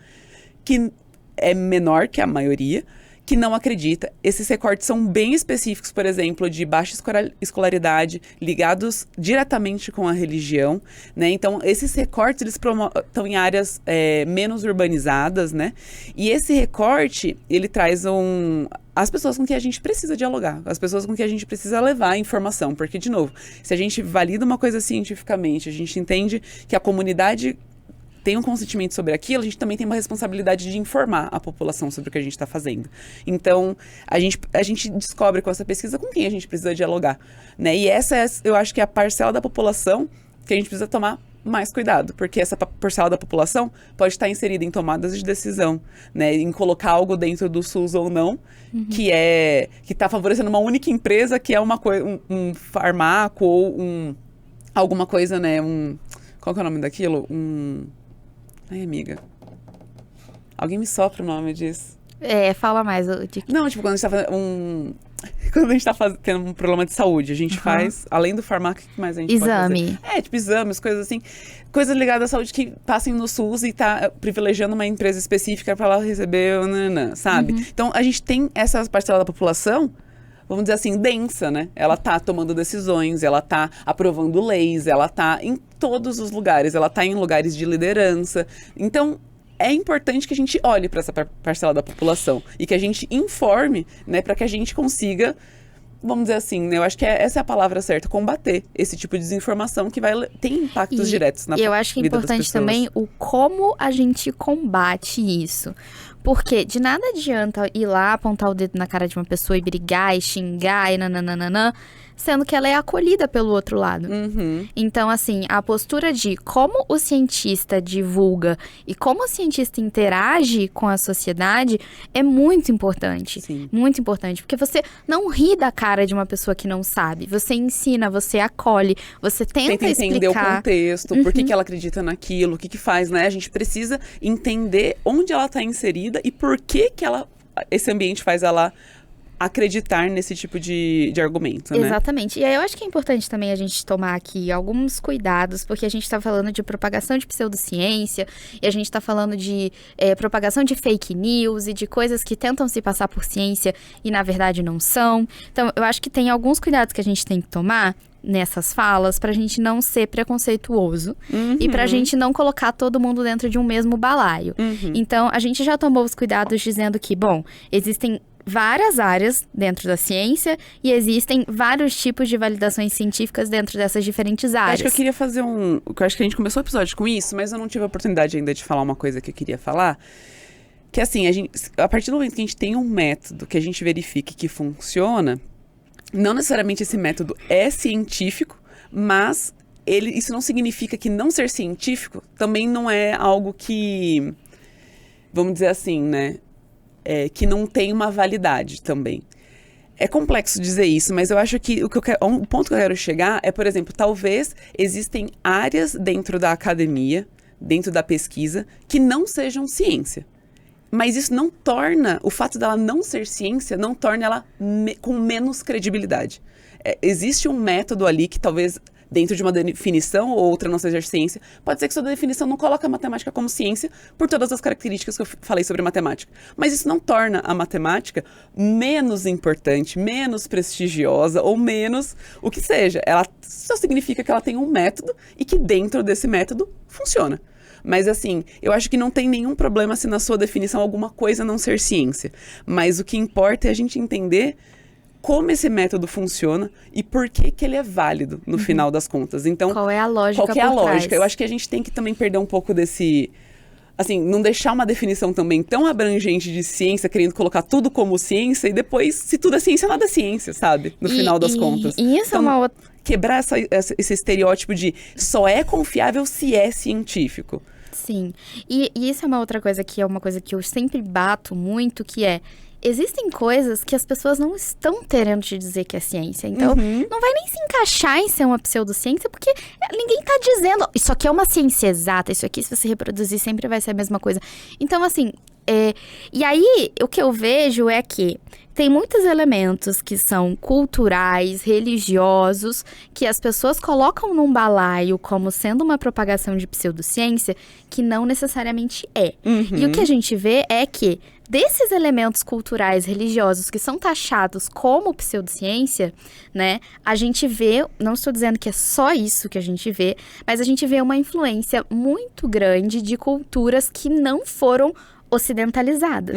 que é menor que a maioria, que não acredita. Esses recortes são bem específicos, por exemplo, de baixa escolaridade, ligados diretamente com a religião, né? Então, esses recortes, eles estão em áreas menos urbanizadas, né? E esse recorte, ele traz as pessoas com quem a gente precisa dialogar, as pessoas com quem a gente precisa levar a informação, porque, de novo, se a gente valida uma coisa cientificamente, a gente entende que a comunidade tem um consentimento sobre aquilo, a gente também tem uma responsabilidade de informar a população sobre o que a gente está fazendo. Então, a gente descobre com essa pesquisa com quem a gente precisa dialogar, né? E essa eu acho que é a parcela da população que a gente precisa tomar mais cuidado, porque essa parcela da população pode estar inserida em tomadas de decisão, né, em colocar algo dentro do SUS ou não, que está favorecendo uma única empresa, que é um farmaco ou alguma coisa, né, qual que é o nome daquilo? Ai, amiga, alguém me sopra o nome disso. Fala mais. Não, tipo, quando a gente tá fazendo quando a gente tá tendo um problema de saúde, a gente faz, além do farmaco, o que mais a gente pode fazer? Tipo exames, coisas assim. Coisas ligadas à saúde que passem no SUS e tá privilegiando uma empresa específica para ela receber, sabe? Então, a gente tem essa parcela da população, vamos dizer assim, densa, né? Ela tá tomando decisões, ela tá aprovando leis, ela tá em todos os lugares, ela tá em lugares de liderança. Então, é importante que a gente olhe para essa parcela da população e que a gente informe, né, para que a gente consiga, vamos dizer assim, né, eu acho que essa é a palavra certa, combater esse tipo de desinformação que tem impactos diretos na vida das pessoas. Eu acho que é importante também o como a gente combate isso. Porque de nada adianta ir lá, apontar o dedo na cara de uma pessoa e brigar e xingar e nananana, sendo que ela é acolhida pelo outro lado. Então, assim, a postura de como o cientista divulga e como o cientista interage com a sociedade é muito importante. Sim. Muito importante. Porque você não ri da cara de uma pessoa que não sabe. Você ensina, você acolhe, você tenta entender explicar. o contexto, por que ela acredita naquilo, o que faz, né? A gente precisa entender onde ela está inserida e por que esse ambiente faz ela acreditar nesse tipo de argumento, né? Exatamente. E aí eu acho que é importante também a gente tomar aqui alguns cuidados, porque a gente tá falando de propagação de pseudociência, e a gente tá falando de propagação de fake news e de coisas que tentam se passar por ciência e na verdade não são. Então, eu acho que tem alguns cuidados que a gente tem que tomar nessas falas pra gente não ser preconceituoso e pra gente não colocar todo mundo dentro de um mesmo balaio. Então, a gente já tomou os cuidados dizendo que, bom, existem várias áreas dentro da ciência e existem vários tipos de validações científicas dentro dessas diferentes áreas. Acho que eu queria fazer eu acho que a gente começou o episódio com isso, mas eu não tive a oportunidade ainda de falar uma coisa que eu queria falar. Que assim, a partir do momento que a gente tem um método que a gente verifique que funciona, não necessariamente esse método é científico, mas isso não significa que não ser científico também não é algo que, vamos dizer assim, né? Que não tem uma validade também. É complexo dizer isso, mas eu acho que o ponto que eu quero chegar é, por exemplo, talvez existem áreas dentro da academia, dentro da pesquisa, que não sejam ciência. Mas isso não torna, o fato dela não ser ciência, não torna ela com menos credibilidade. Existe um método ali que talvez, dentro de uma definição ou outra não seja ciência, pode ser que sua definição não coloque a matemática como ciência por todas as características que eu falei sobre matemática. Mas isso não torna a matemática menos importante, menos prestigiosa ou menos o que seja. Ela só significa que ela tem um método e que dentro desse método funciona. Mas assim, eu acho que não tem nenhum problema se na sua definição alguma coisa não ser ciência. Mas o que importa é a gente entender como esse método funciona e por que ele é válido no final das contas. Então, qual é a lógica qual que é a por lógica? trás? Eu acho que a gente tem que também perder um pouco desse... Assim, não deixar uma definição também tão abrangente de ciência, querendo colocar tudo como ciência, e depois, se tudo é ciência, nada é ciência, sabe? No final das contas. E isso então, é uma outra... Quebrar esse estereótipo de só é confiável se é científico. Sim. E isso é uma outra coisa que é uma coisa que eu sempre bato muito, que é... Existem coisas que as pessoas não estão querendo te dizer que é ciência. Então, não vai nem se encaixar em ser uma pseudociência, porque ninguém tá dizendo... Isso aqui é uma ciência exata, isso aqui, se você reproduzir, sempre vai ser a mesma coisa. Então, assim... E aí, o que eu vejo é que tem muitos elementos que são culturais, religiosos, que as pessoas colocam num balaio como sendo uma propagação de pseudociência, que não necessariamente é. E o que a gente vê é que desses elementos culturais, religiosos, que são taxados como pseudociência, né, a gente vê, não estou dizendo que é só isso que a gente vê, mas a gente vê uma influência muito grande de culturas que não foram ocidentalizadas,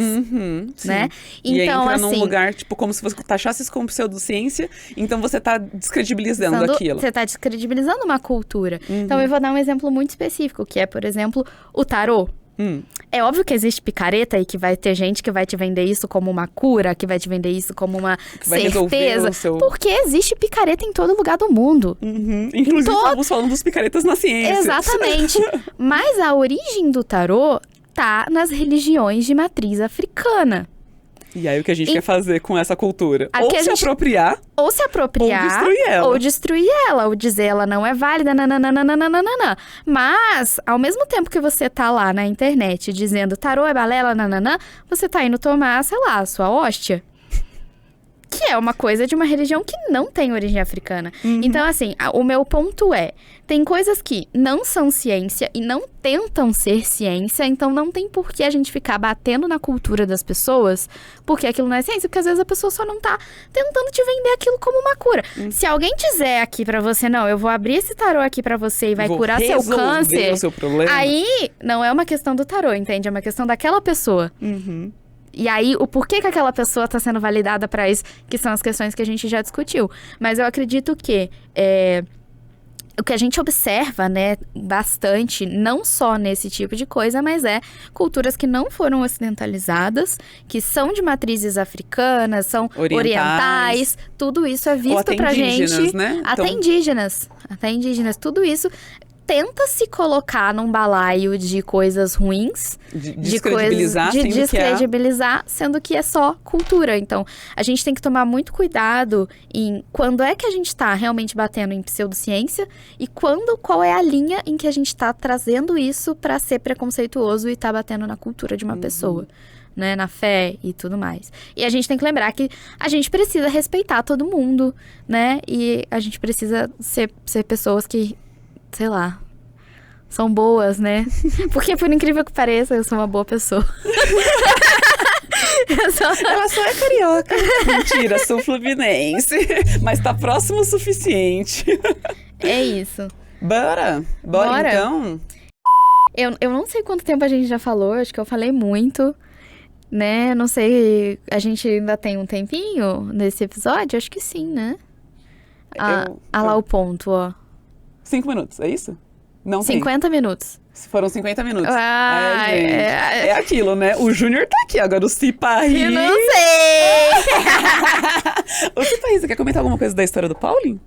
né? E Então, entra assim, num lugar, tipo, como se você taxasse isso como pseudociência, então você tá descredibilizando aquilo. Você tá descredibilizando uma cultura. Então, eu vou dar um exemplo muito específico, que é, por exemplo, o tarô. É óbvio que existe picareta e que vai ter gente que vai te vender isso como uma cura, que vai te vender isso como uma certeza. Porque existe picareta em todo lugar do mundo. Inclusive, estamos falando dos picaretas na ciência. Exatamente. Mas a origem do tarô tá nas religiões de matriz africana. E aí o que a gente quer fazer com essa cultura? Ou se apropriar. Ou se apropriar. Ou destruir ela. Ou destruir ela. Ou dizer ela não é válida, nananana. Mas, ao mesmo tempo que você tá lá na internet dizendo tarô é balela, nananã, você tá indo tomar, sei lá, a sua hóstia. Que é uma coisa de uma religião que não tem origem africana. Então, assim, o meu ponto é... Tem coisas que não são ciência e não tentam ser ciência, então não tem por que a gente ficar batendo na cultura das pessoas porque aquilo não é ciência, porque às vezes a pessoa só não tá tentando te vender aquilo como uma cura. Se alguém dizer aqui pra você, não, eu vou abrir esse tarô aqui pra você e vai curar seu câncer, o seu problema. Aí não é uma questão do tarô, entende? É uma questão daquela pessoa. E aí, o porquê que aquela pessoa tá sendo validada pra isso, que são as questões que a gente já discutiu. Mas eu acredito que... O que a gente observa, né, bastante, não só nesse tipo de coisa, mas culturas que não foram ocidentalizadas, que são de matrizes africanas, são orientais, tudo isso é visto pra gente... Né? Até indígenas, tudo isso... Tenta se colocar num balaio de coisas ruins, de descredibilizar, sendo que é só cultura. Então, a gente tem que tomar muito cuidado em quando é que a gente está realmente batendo em pseudociência e qual é a linha em que a gente está trazendo isso para ser preconceituoso e tá batendo na cultura de uma pessoa. Né, na fé e tudo mais. E a gente tem que lembrar que a gente precisa respeitar todo mundo, né? E a gente precisa ser pessoas que, sei lá, são boas, né? Porque, por incrível que pareça, eu sou uma boa pessoa. Ela só é carioca. Mentira, sou fluminense. Mas tá próximo o suficiente. É isso. Bora então? Eu não sei quanto tempo a gente já falou, acho que eu falei muito, né? Não sei, a gente ainda tem um tempinho nesse episódio? Acho que sim, né? Lá o ponto, ó. 5 minutos, é isso? Não 50 minutos. Foram 50 minutos. Gente. É aquilo, né? O Júnior tá aqui agora, o Ciparri. Eu não sei! O Ciparri, você quer comentar alguma coisa da história do Paulinho?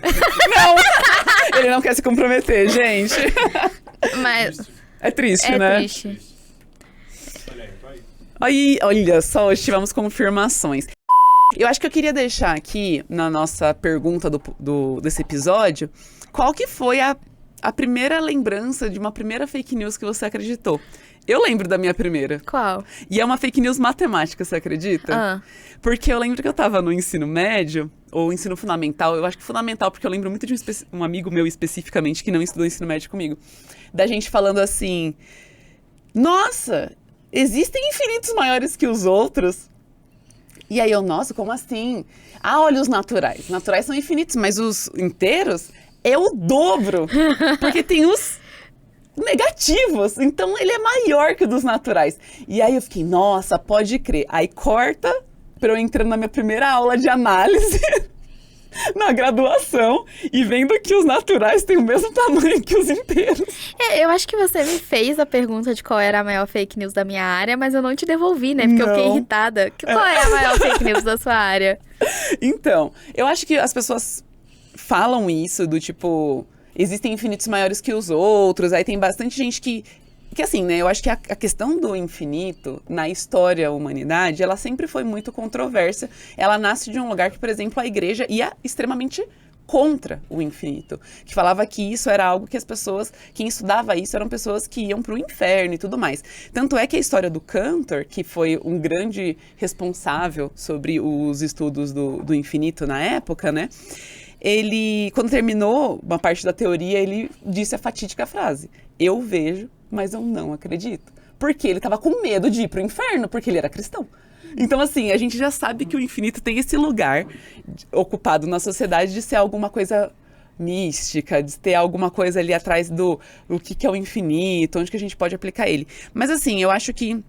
Não! Ele não quer se comprometer, gente. Mas... É triste, né? É triste. Aí, olha só, hoje tivemos confirmações. Eu acho que eu queria deixar aqui, na nossa pergunta desse episódio, qual que foi a primeira lembrança de uma primeira fake news que você acreditou? Eu lembro da minha primeira. Qual? E é uma fake news matemática, você acredita? Porque eu lembro que eu tava no ensino médio, ou ensino fundamental, eu acho que fundamental, porque eu lembro muito de um amigo meu especificamente, que não estudou ensino médio comigo, da gente falando assim, nossa, existem infinitos maiores que os outros? E aí eu, nossa, como assim? Ah, olha os naturais. Os naturais são infinitos, mas os inteiros é o dobro. Porque tem os negativos. Então ele é maior que o dos naturais. E aí eu fiquei, nossa, pode crer. Aí corta pra eu entrar na minha primeira aula de análise na graduação e vendo que os naturais têm o mesmo tamanho que os inteiros. Eu acho que você me fez a pergunta de qual era a maior fake news da minha área, mas eu não te devolvi, né? Porque eu fiquei irritada. Qual é a maior fake news da sua área? Então, eu acho que as pessoas falam isso do tipo, existem infinitos maiores que os outros, aí tem bastante gente que assim, né, eu acho que a questão do infinito, na história da humanidade, ela sempre foi muito controversa. Ela nasce de um lugar que, por exemplo, a igreja ia extremamente contra o infinito. Que falava que isso era algo que as pessoas, quem estudava isso, eram pessoas que iam para o inferno e tudo mais. Tanto é que a história do Cantor, que foi um grande responsável sobre os estudos do infinito na época, né, ele, quando terminou uma parte da teoria, ele disse a fatídica frase, eu vejo, mas eu não acredito. Porque ele estava com medo de ir pro inferno, porque ele era cristão. Então, assim, a gente já sabe que o infinito tem esse lugar ocupado na sociedade de ser alguma coisa mística, de ter alguma coisa ali atrás do que é o infinito, onde que a gente pode aplicar ele. Mas, assim, eu acho que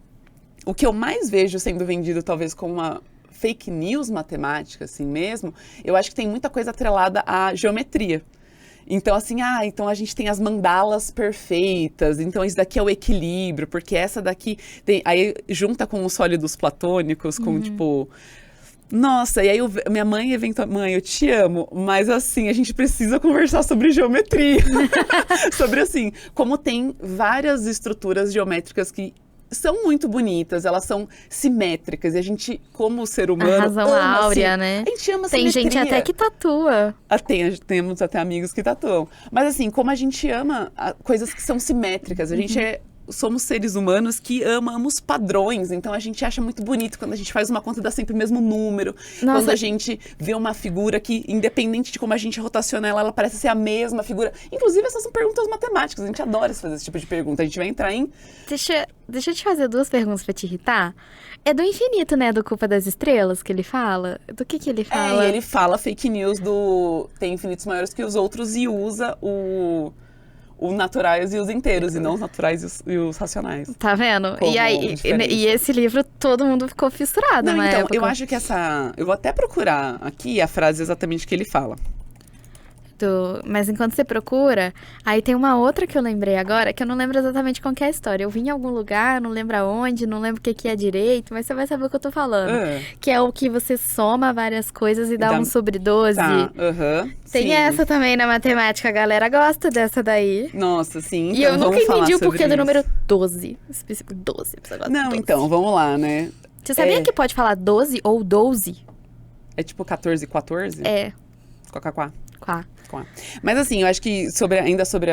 o que eu mais vejo sendo vendido, talvez, como uma fake news matemática, assim mesmo, eu acho que tem muita coisa atrelada à geometria. Então, assim, então a gente tem as mandalas perfeitas, então isso daqui é o equilíbrio, porque essa daqui tem, aí junta com os sólidos platônicos, com tipo, nossa, e aí minha mãe mãe, eu te amo, mas assim, a gente precisa conversar sobre geometria, sobre assim, como tem várias estruturas geométricas que são muito bonitas, elas são simétricas, e a gente, como ser humano, a razão ama, áurea, assim, né? A gente ama tem simetria. Gente até que tatua. Temos até amigos que tatuam. Mas assim, como a gente ama coisas que são simétricas, a gente somos seres humanos que amamos padrões, então a gente acha muito bonito quando a gente faz uma conta e dá sempre o mesmo número. Nossa. Quando a gente vê uma figura que, independente de como a gente rotaciona ela parece ser a mesma figura. Inclusive, essas são perguntas matemáticas, a gente adora fazer esse tipo de pergunta. A gente vai entrar em... Deixa eu te fazer duas perguntas pra te irritar. É do infinito, né? Do Culpa das Estrelas que ele fala? Do que ele fala? E ele fala fake news tem infinitos maiores que os outros e usa o naturais e os inteiros, e não os naturais e os racionais. Tá vendo? E esse livro, todo mundo ficou fissurado na época. Eu acho que eu vou até procurar aqui a frase exatamente que ele fala. Mas enquanto você procura, aí tem uma outra que eu lembrei agora, que eu não lembro exatamente qual que é a história. Eu vim em algum lugar, não lembro aonde, não lembro o que é direito, mas você vai saber o que eu tô falando. Que é o que você soma várias coisas e dá 1 sobre 12. Tá, Tem sim. essa também na matemática, a galera gosta dessa daí. Nossa, sim. Então, e eu nunca entendi o porquê isso. do número 12. Específico 12. Não, 12. então, vamos lá, né? Você sabia que pode falar 12 ou 12? É tipo 14 e 14? É. Quá. Quá. Mas assim, eu acho que ainda sobre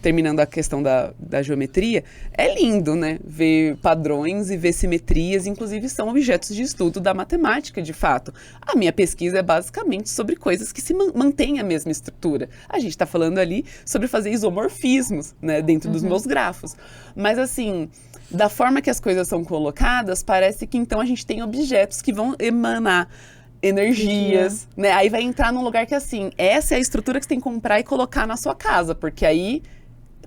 terminando a questão da geometria, é lindo, né? Ver padrões e ver simetrias, inclusive são objetos de estudo da matemática, de fato. A minha pesquisa é basicamente sobre coisas que se mantêm a mesma estrutura. A gente está falando ali sobre fazer isomorfismos, né? Dentro dos meus grafos. Mas assim, da forma que as coisas são colocadas, parece que então a gente tem objetos que vão emanar energias, né? Aí vai entrar num lugar que, assim, essa é a estrutura que você tem que comprar e colocar na sua casa, porque aí,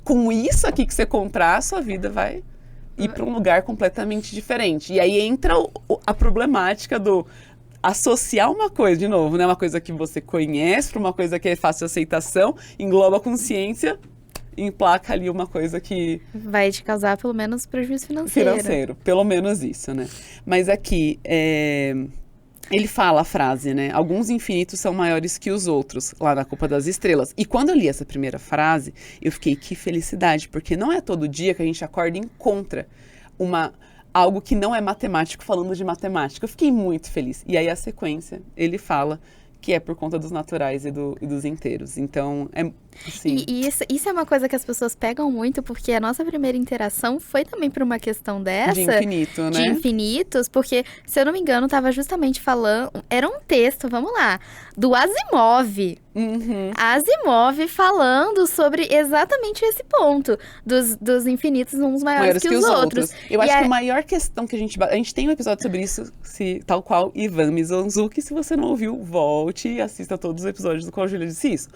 com isso aqui que você comprar, a sua vida vai ir para um lugar completamente diferente. E aí entra a problemática do associar uma coisa, de novo, né? Uma coisa que você conhece para uma coisa que é fácil de aceitação, engloba a consciência, emplaca ali uma coisa que... vai te causar, pelo menos, prejuízo financeiro. Pelo menos isso, né? Mas aqui, ele fala a frase, né? Alguns infinitos são maiores que os outros, lá na Culpa das Estrelas. E quando eu li essa primeira frase, eu fiquei, que felicidade, porque não é todo dia que a gente acorda e encontra algo que não é matemático falando de matemática. Eu fiquei muito feliz. E aí a sequência, ele fala que é por conta dos naturais e dos inteiros. Então, assim... E isso é uma coisa que as pessoas pegam muito, porque a nossa primeira interação foi também por uma questão dessa. De infinito, né? De infinitos, porque, se eu não me engano, estava justamente falando... Era um texto, vamos lá, do Asimov. Asimov falando sobre exatamente esse ponto, dos infinitos uns maiores que os outros. Eu acho que a maior questão que a gente tem um episódio sobre isso, tal qual Ivan Mizanzuki. Se você não ouviu, volte e assista todos os episódios do qual a Júlia disse isso.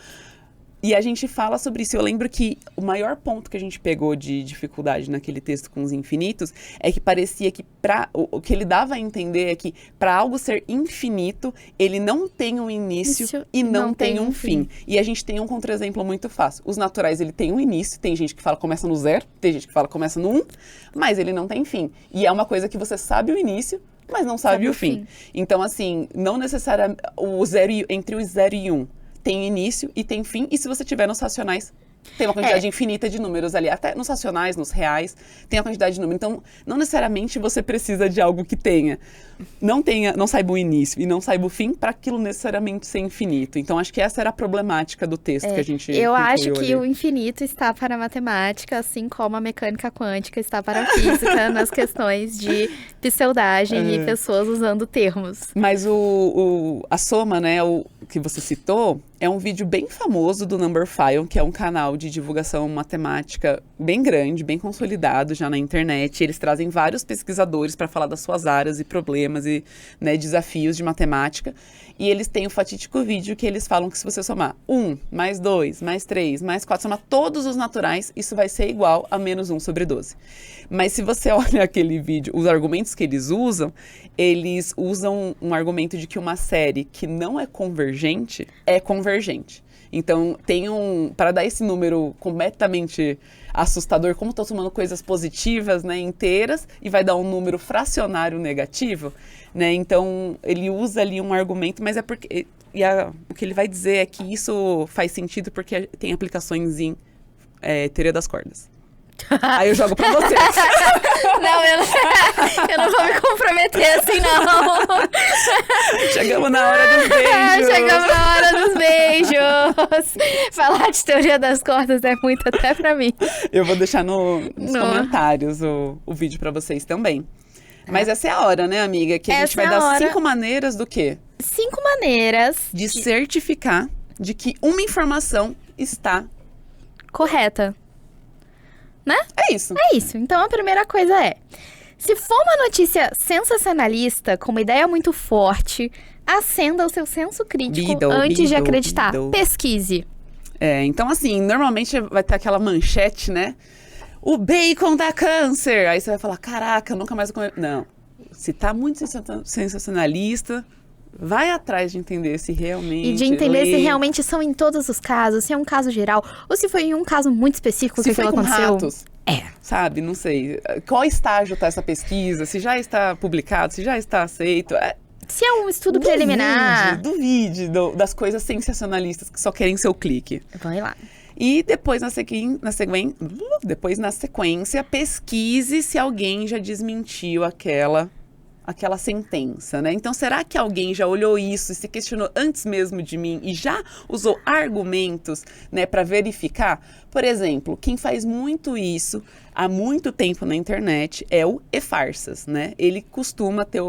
E a gente fala sobre isso. Eu lembro que o maior ponto que a gente pegou de dificuldade naquele texto com os infinitos é que parecia que o que ele dava a entender é que para algo ser infinito, ele não tem um início e não tem um fim. E a gente tem um contra-exemplo muito fácil. Os naturais, ele tem um início, tem gente que fala começa no 0, tem gente que fala começa no 1, mas ele não tem fim. E é uma coisa que você sabe o início, mas não sabe o fim. Então, assim, não necessariamente entre o 0 e 1 tem início e tem fim, e se você tiver nos racionais, tem uma quantidade infinita de números ali, até nos racionais, nos reais, tem a quantidade de números. Então, não necessariamente você precisa de algo que não saiba o início e não saiba o fim para aquilo necessariamente ser infinito. Então, acho que essa era a problemática do texto que a gente Eu acho que ali. O infinito está para a matemática, assim como a mecânica quântica está para a física, nas questões de pseudagem e pessoas usando termos. Mas a soma, né, o que você citou, é um vídeo bem famoso do Numberphile, que é um canal de divulgação matemática bem grande, bem consolidado já na internet. Eles trazem vários pesquisadores para falar das suas áreas e problemas e, né, desafios de matemática. E eles têm o fatídico vídeo que eles falam que se você somar 1, mais 2, mais 3, mais 4, somar todos os naturais, isso vai ser igual a menos 1 sobre 12. Mas se você olha aquele vídeo, os argumentos que eles usam um argumento de que uma série que não é convergente é convergente. Então, para dar esse número completamente assustador, como estou somando coisas positivas, né, inteiras, e vai dar um número fracionário negativo, né? Então, ele usa ali um argumento, mas é porque... o que ele vai dizer é que isso faz sentido porque tem aplicações em teoria das cordas. Aí eu jogo pra você. Não, eu não vou me comprometer assim, não. Chegamos na hora dos beijos. Chegamos na hora dos beijos. Falar de teoria das cordas é muito até pra mim. Eu vou deixar nos comentários o vídeo pra vocês também. Mas essa é a hora, né, amiga? Que a gente vai dar 5 maneiras do quê? 5 maneiras de certificar de que uma informação está correta. Né? É isso. É isso. Então, a primeira coisa é... Se for uma notícia sensacionalista, com uma ideia muito forte, acenda o seu senso crítico antes de acreditar. Pesquise. Então, assim, normalmente vai ter aquela manchete, né? O bacon dá câncer. Aí você vai falar, caraca, eu nunca mais vou comer. Não. Se tá muito sensacionalista... Vai atrás de entender se realmente... E de entender se realmente são em todos os casos, se é um caso geral, ou se foi em um caso muito específico que aquilo aconteceu. Ratos, sabe, não sei. Qual estágio está essa pesquisa? Se já está publicado, se já está aceito. Se é um estudo preliminar. Duvide das coisas sensacionalistas que só querem seu clique. Vai lá. E depois na sequência, pesquise se alguém já desmentiu aquela sentença, né? Então, será que alguém já olhou isso e se questionou antes mesmo de mim e já usou argumentos, né, para verificar? Por exemplo, quem faz muito isso há muito tempo na internet é o E-Farsas, né? Ele costuma ter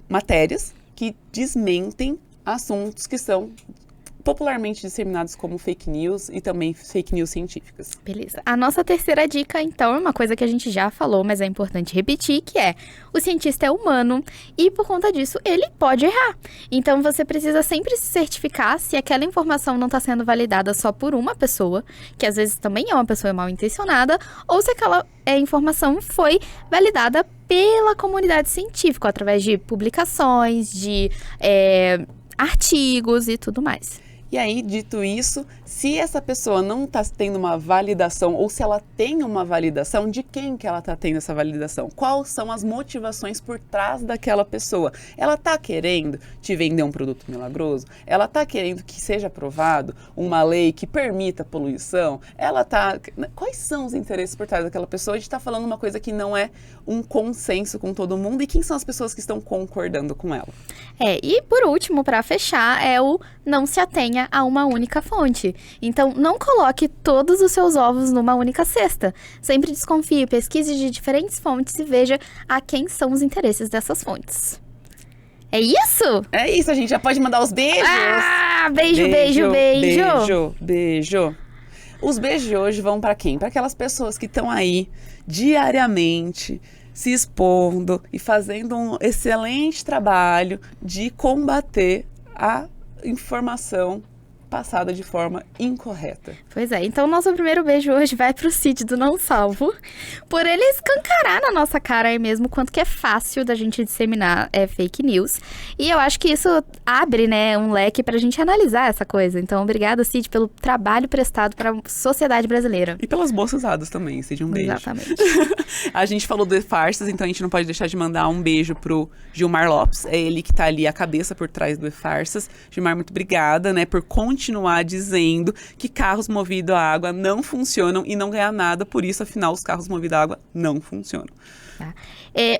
matérias que desmentem assuntos que são popularmente disseminados como fake news e também fake news científicas. Beleza. A nossa terceira dica, então, é uma coisa que a gente já falou, mas é importante repetir, que é: o cientista é humano e, por conta disso, ele pode errar. Então, você precisa sempre se certificar se aquela informação não está sendo validada só por uma pessoa, que às vezes também é uma pessoa mal intencionada, ou se aquela informação foi validada pela comunidade científica, através de publicações, de artigos e tudo mais. E aí, dito isso, se essa pessoa não está tendo uma validação, ou se ela tem uma validação, de quem que ela está tendo essa validação? Quais são as motivações por trás daquela pessoa? Ela está querendo te vender um produto milagroso? Ela está querendo que seja aprovado uma lei que permita a poluição? Ela está... Quais são os interesses por trás daquela pessoa? A gente está falando uma coisa que não é um consenso com todo mundo. E quem são as pessoas que estão concordando com ela? E por último, para fechar, é o não se atenha a uma única fonte. Então, não coloque todos os seus ovos numa única cesta. Sempre desconfie, pesquise de diferentes fontes e veja a quem são os interesses dessas fontes. É isso? É isso, a gente já pode mandar os beijos. Beijo. Os beijos de hoje vão para quem? Para aquelas pessoas que estão aí diariamente se expondo e fazendo um excelente trabalho de combater a informação passada de forma incorreta. Pois é, então nosso primeiro beijo hoje vai pro Cid do Não Salvo, por ele escancarar na nossa cara aí mesmo quanto que é fácil da gente disseminar fake news. E eu acho que isso abre, né, um leque pra gente analisar essa coisa. Então, obrigada, Cid, pelo trabalho prestado pra sociedade brasileira. E pelas boas risadas também, Cid, um beijo. Exatamente. A gente falou de farsas, então a gente não pode deixar de mandar um beijo pro Gilmar Lopes. É ele que tá ali, a cabeça por trás do farsas. Gilmar, muito obrigada, né, por continuar dizendo que carros movidos a água não funcionam e não ganhar nada por isso, afinal, os carros movidos a água não funcionam. Tá.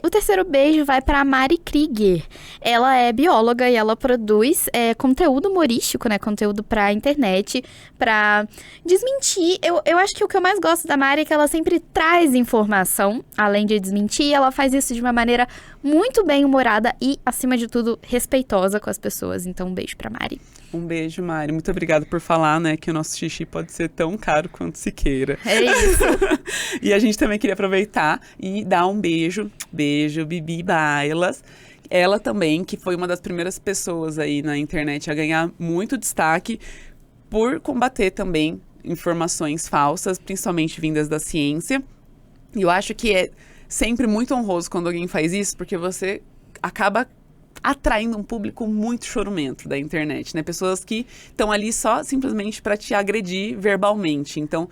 O terceiro beijo vai para a Mari Krieger. Ela é bióloga e ela produz conteúdo humorístico, né? Conteúdo para internet, para desmentir. Eu acho que o que eu mais gosto da Mari é que ela sempre traz informação, além de desmentir. Ela faz isso de uma maneira muito bem humorada e, acima de tudo, respeitosa com as pessoas. Então, um beijo para Mari. Um beijo, Mari. Muito obrigada por falar, né, que o nosso xixi pode ser tão caro quanto se queira. É isso. E a gente também queria aproveitar e dar um beijo, Bibi Bailas. Ela também, que foi uma das primeiras pessoas aí na internet a ganhar muito destaque por combater também informações falsas, principalmente vindas da ciência. E eu acho que é sempre muito honroso quando alguém faz isso, porque você acaba atraindo um público muito chorumento da internet, né? Pessoas que estão ali só simplesmente para te agredir verbalmente. Então,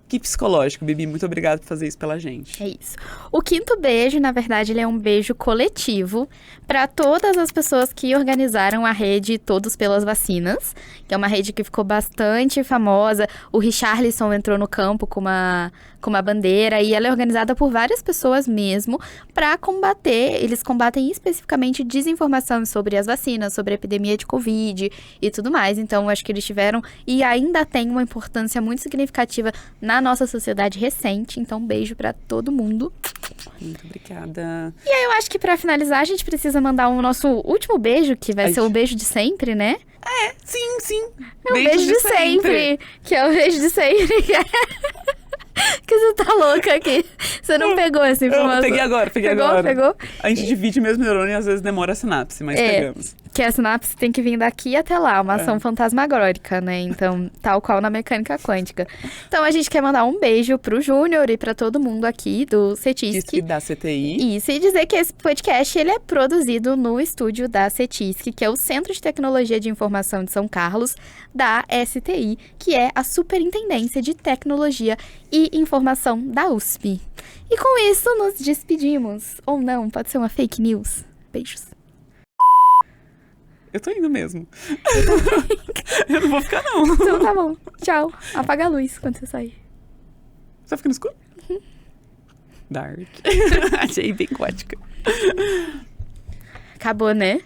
que psicológico, Bibi. Muito obrigada por fazer isso pela gente. É isso. O quinto beijo, na verdade, ele é um beijo coletivo para todas as pessoas que organizaram a rede Todos pelas Vacinas, que é uma rede que ficou bastante famosa. O Richarlison entrou no campo com uma bandeira e ela é organizada por várias pessoas mesmo para combater. Eles combatem especificamente desinformação sobre as vacinas, sobre a epidemia de Covid e tudo mais. Então, acho que eles tiveram e ainda tem uma importância muito significativa na nossa sociedade recente. Então, um beijo pra todo mundo. Muito obrigada. E aí, eu acho que pra finalizar, a gente precisa mandar o nosso último beijo, que vai ser o beijo de sempre, né? Sim. É o beijo de sempre. Que é o beijo de sempre. Que você tá louca aqui. Você não pegou essa informação. Eu peguei agora. Pegou? A gente divide o mesmo neurônio e às vezes demora a sinapse, mas pegamos. Que a sinapse tem que vir daqui até lá, uma ação fantasmagórica, né? Então, tal qual na mecânica quântica. Então, a gente quer mandar um beijo pro Júnior e pra todo mundo aqui do CETISC. Da CTI. Isso, e dizer que esse podcast, ele é produzido no estúdio da CETISC, que é o Centro de Tecnologia de Informação de São Carlos, da STI, que é a Superintendência de Tecnologia e Informação da USP. E com isso, nos despedimos. Ou não, pode ser uma fake news. Beijos. Eu tô indo mesmo. Eu não vou ficar, não. Então tá bom. Tchau. Apaga a luz quando você sair. Você tá ficando escuro? Dark. Achei bem gótica. Acabou, né?